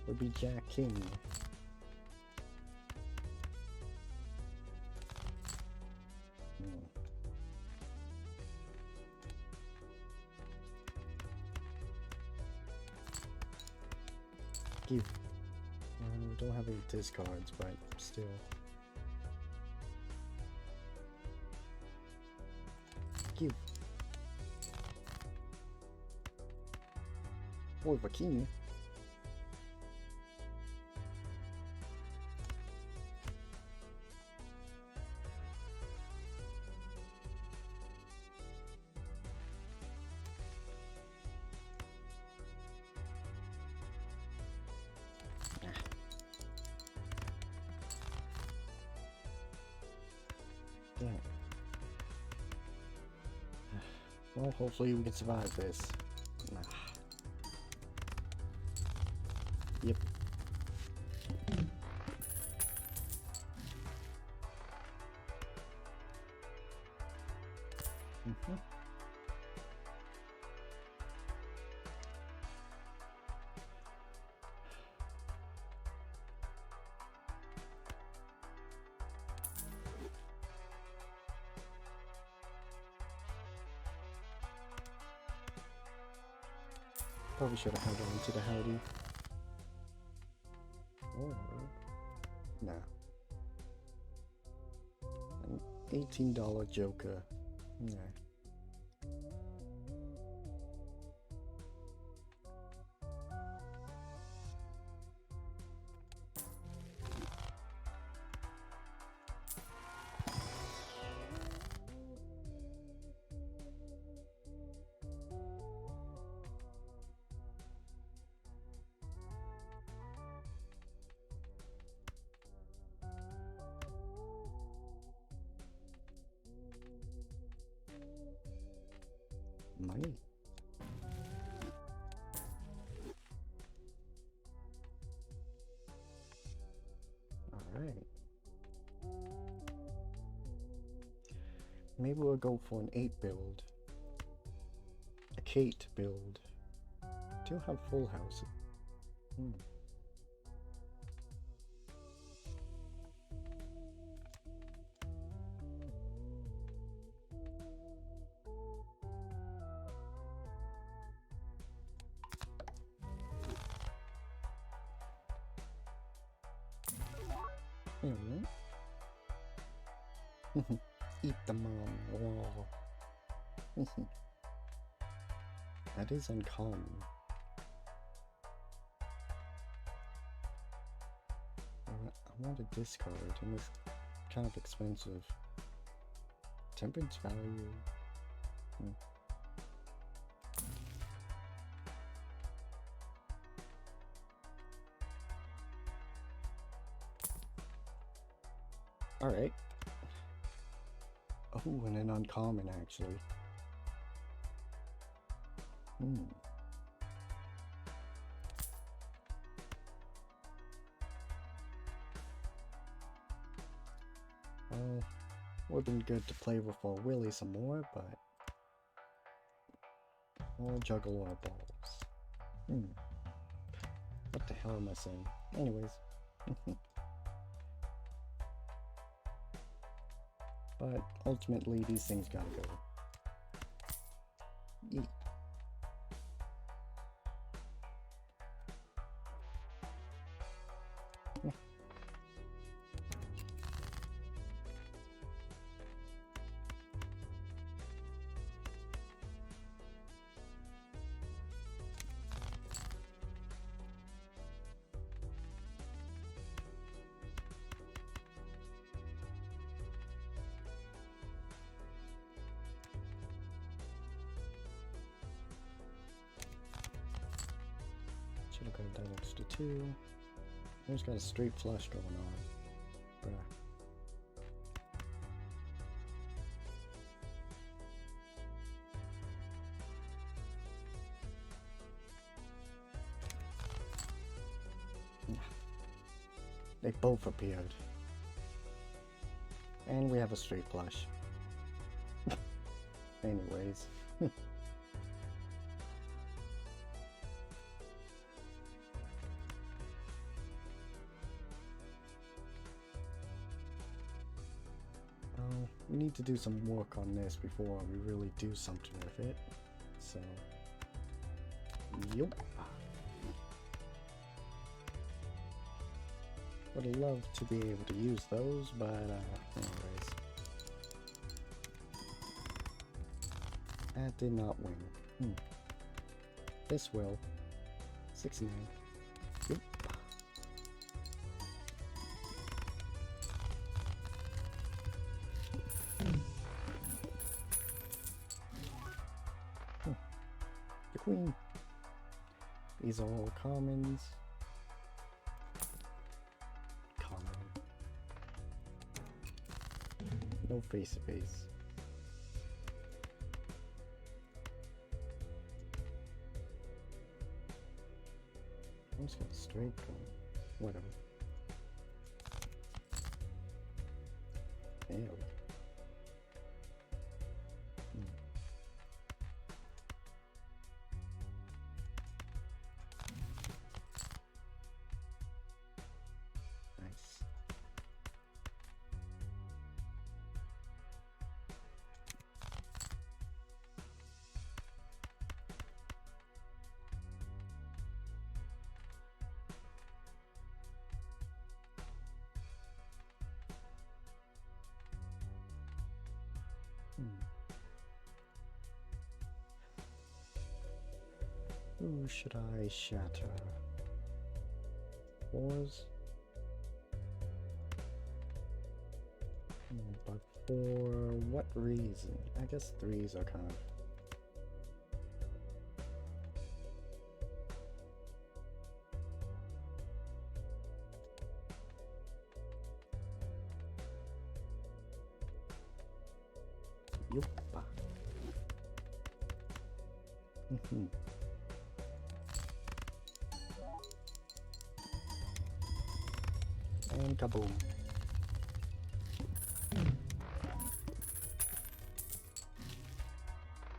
Would be Jack King. Give. Don't have any discards, but still. Give. Oh, with a king. Yeah. Well, hopefully we can survive this. Nah. Yep. Probably should have held on to the howdy. Or... nah. An $18 joker. Nah. Money. Alright. Maybe we'll go for an 8 build. A Kate build. Do have full house. Eat the mom. Wow. That is uncommon. I want a discard in this kind of expensive. Temperance value. Alright. Oh, and an uncommon, actually. Would have been good to play with our Willy some more, but we'll juggle our balls. What the hell am I saying? Anyways. But ultimately, these things gotta go. Yeet. Should have got that extra 2. Almost got a straight flush going on. Bruh. They both appeared. And we have a straight flush. Anyways. We need to do some work on this before we really do something with it. So, yup. Would love to be able to use those, but anyways. That did not win. This will. 69. Yup. The queen. These are all commons. No face-to-face. I'm just gonna straight go. Whatever. There we go. Nice. Who should I shatter? Wars? But for what reason? I guess 3s are kind of... Yup. And kaboom.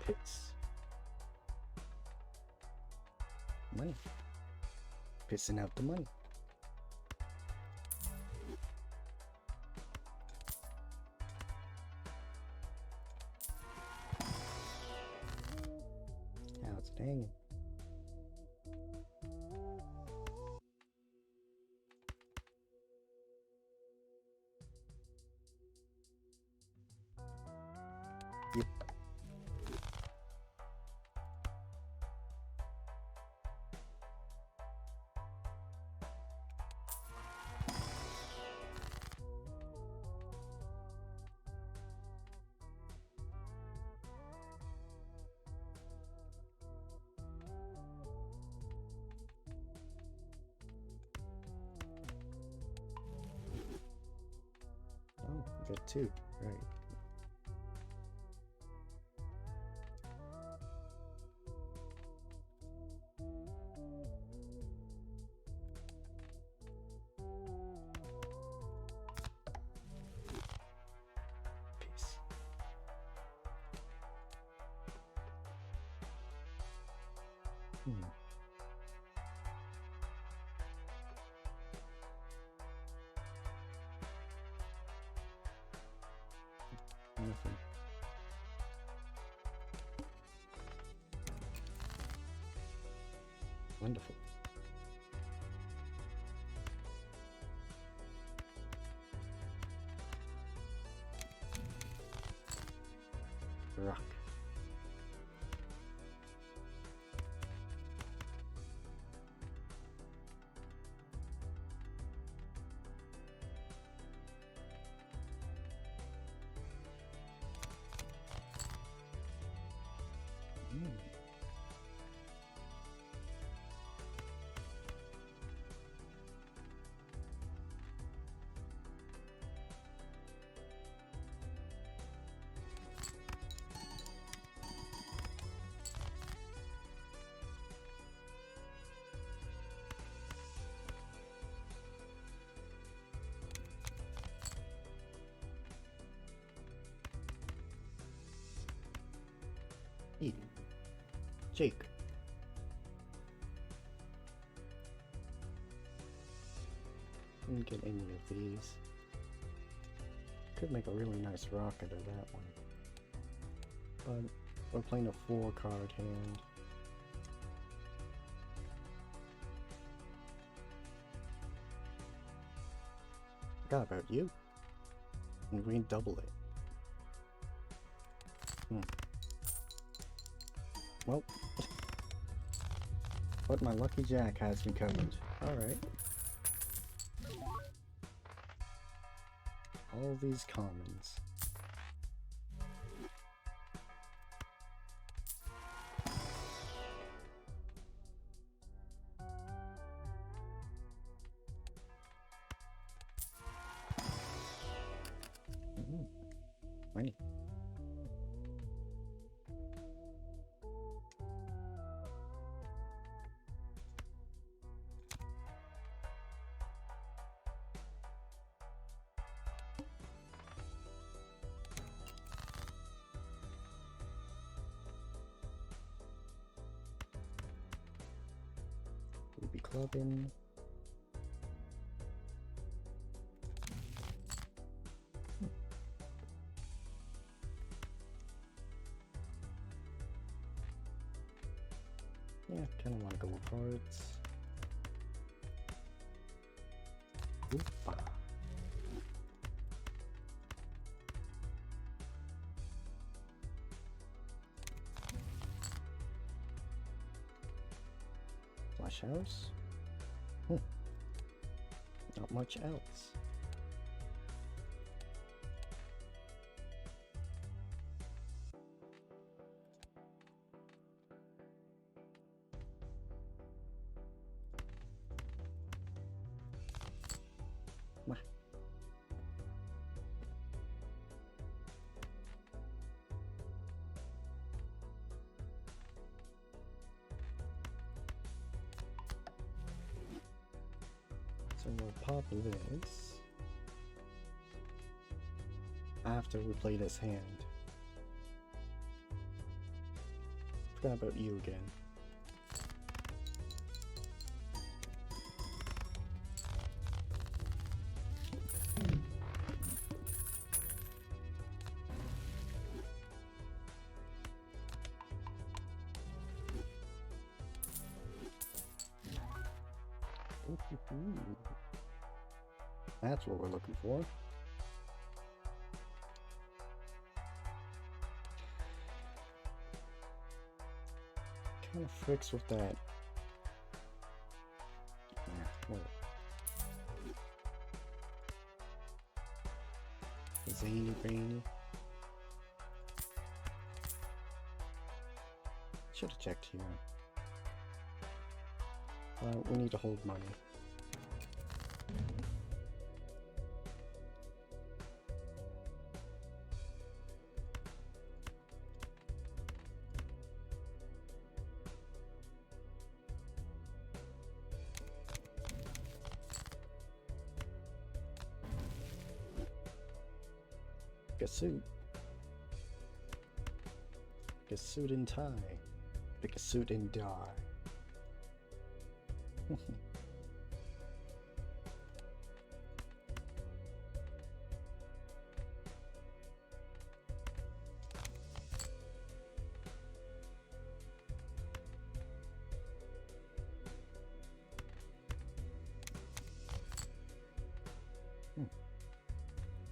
Pits. Money. Pissing out the money. How's it hanging? Yep. got two, right. Peace. Nothing. Wonderful. Rock. Hey, Jake. Didn't get any of these. Could make a really nice rocket of that one. But we're playing a 4-card hand. Forgot about you. And we double it. Well, but my lucky jack has me covered. Alright. All these commons. Money. We'll be clubbing. Yeah, kind of want to go with cards. Oopa. Flash house? Not much else. So we'll pop this after we play this hand. Forgot about you again. That's what we're looking for. Kind of fricks with that. Zany brainy. Should have checked here. We need to hold money. Pick a suit. Pick a suit and tie. Pick a suit and die.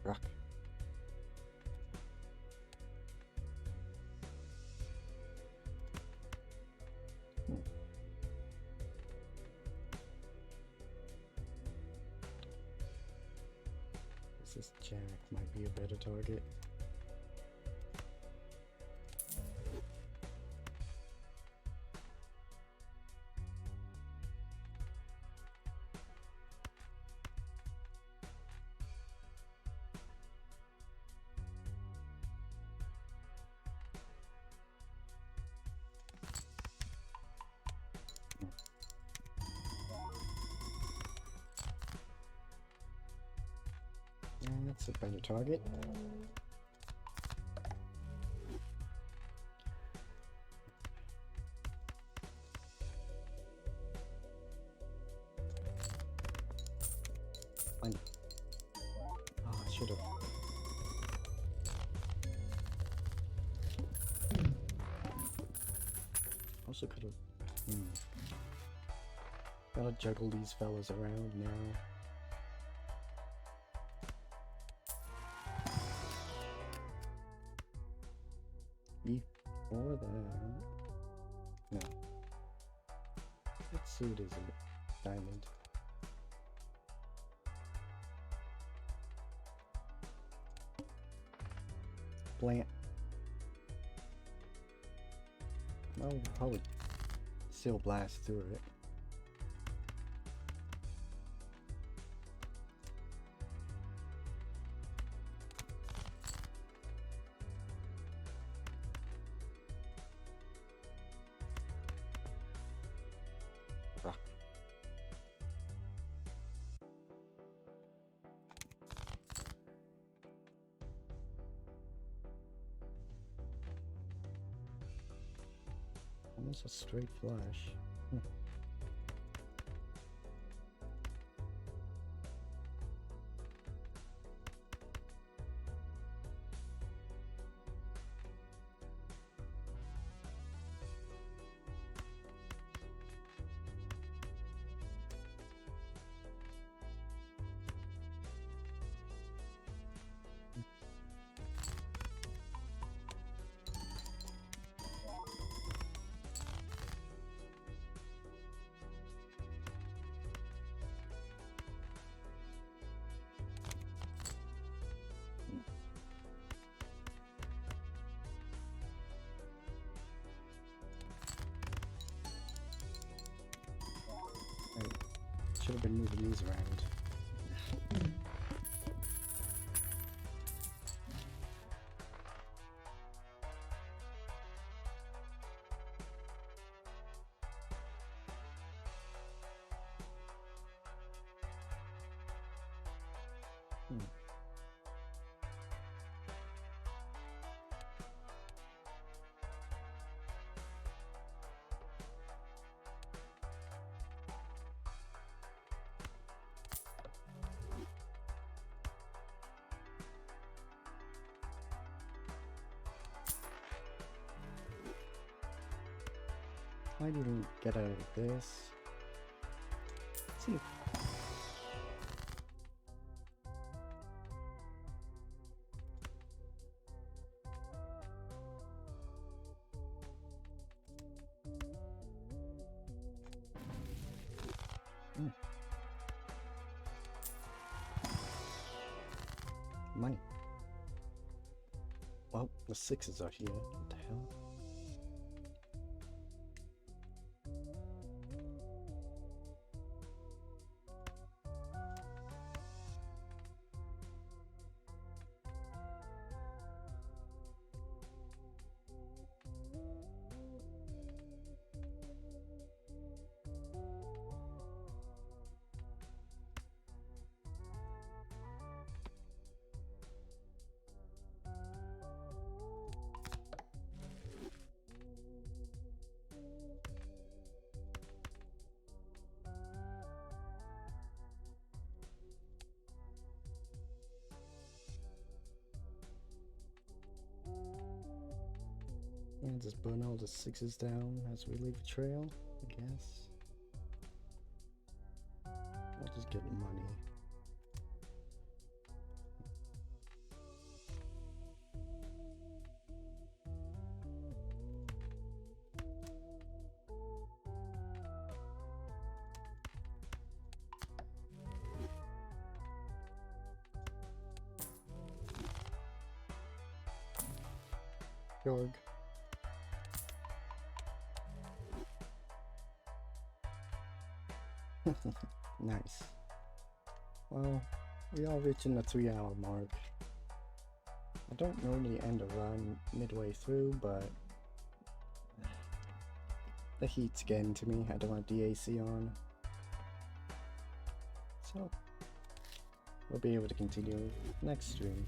Rock. This Jack might be a better target. That's a better target. Fine. Oh, I should have. Also could have. Gotta juggle these fellas around now. Before that, no. What suit is it? Diamond. Plant. Well, we'll probably still blast through it. Almost a straight flash. Should have been moving these around. I didn't get out of this. Let's see. Money. Well, the sixes are here. What the hell? And just burn all the 6s down as we leave a trail, I guess. I'll just get money. Jorg. Nice. Well, we are reaching the 3-hour mark. I don't normally end a run midway through, but the heat's getting to me. I don't have the AC on. So, we'll be able to continue next stream.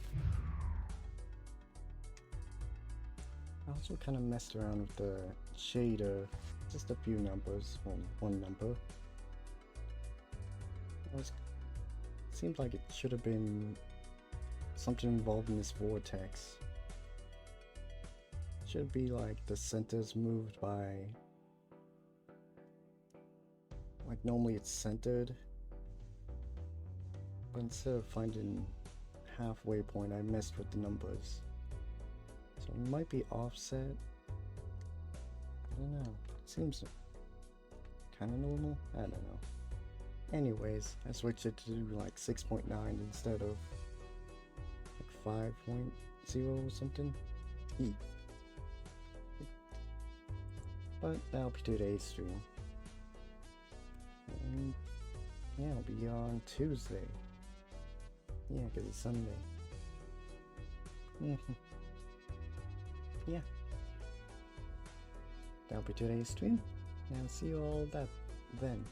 I also kind of messed around with the shader, just a few numbers, well, one number. Seems like it should have been something involved in this vortex. Should be like the center's moved by, like normally it's centered, but instead of finding halfway point, I messed with the numbers. So it might be offset. I don't know. It seems kind of normal. I don't know. Anyways, I switched it to like 6.9 instead of like 5.0 or something. But that'll be today's stream. And yeah, I'll be on Tuesday. Yeah, because it's Sunday. Yeah. That'll be today's stream. And I'll see you all then.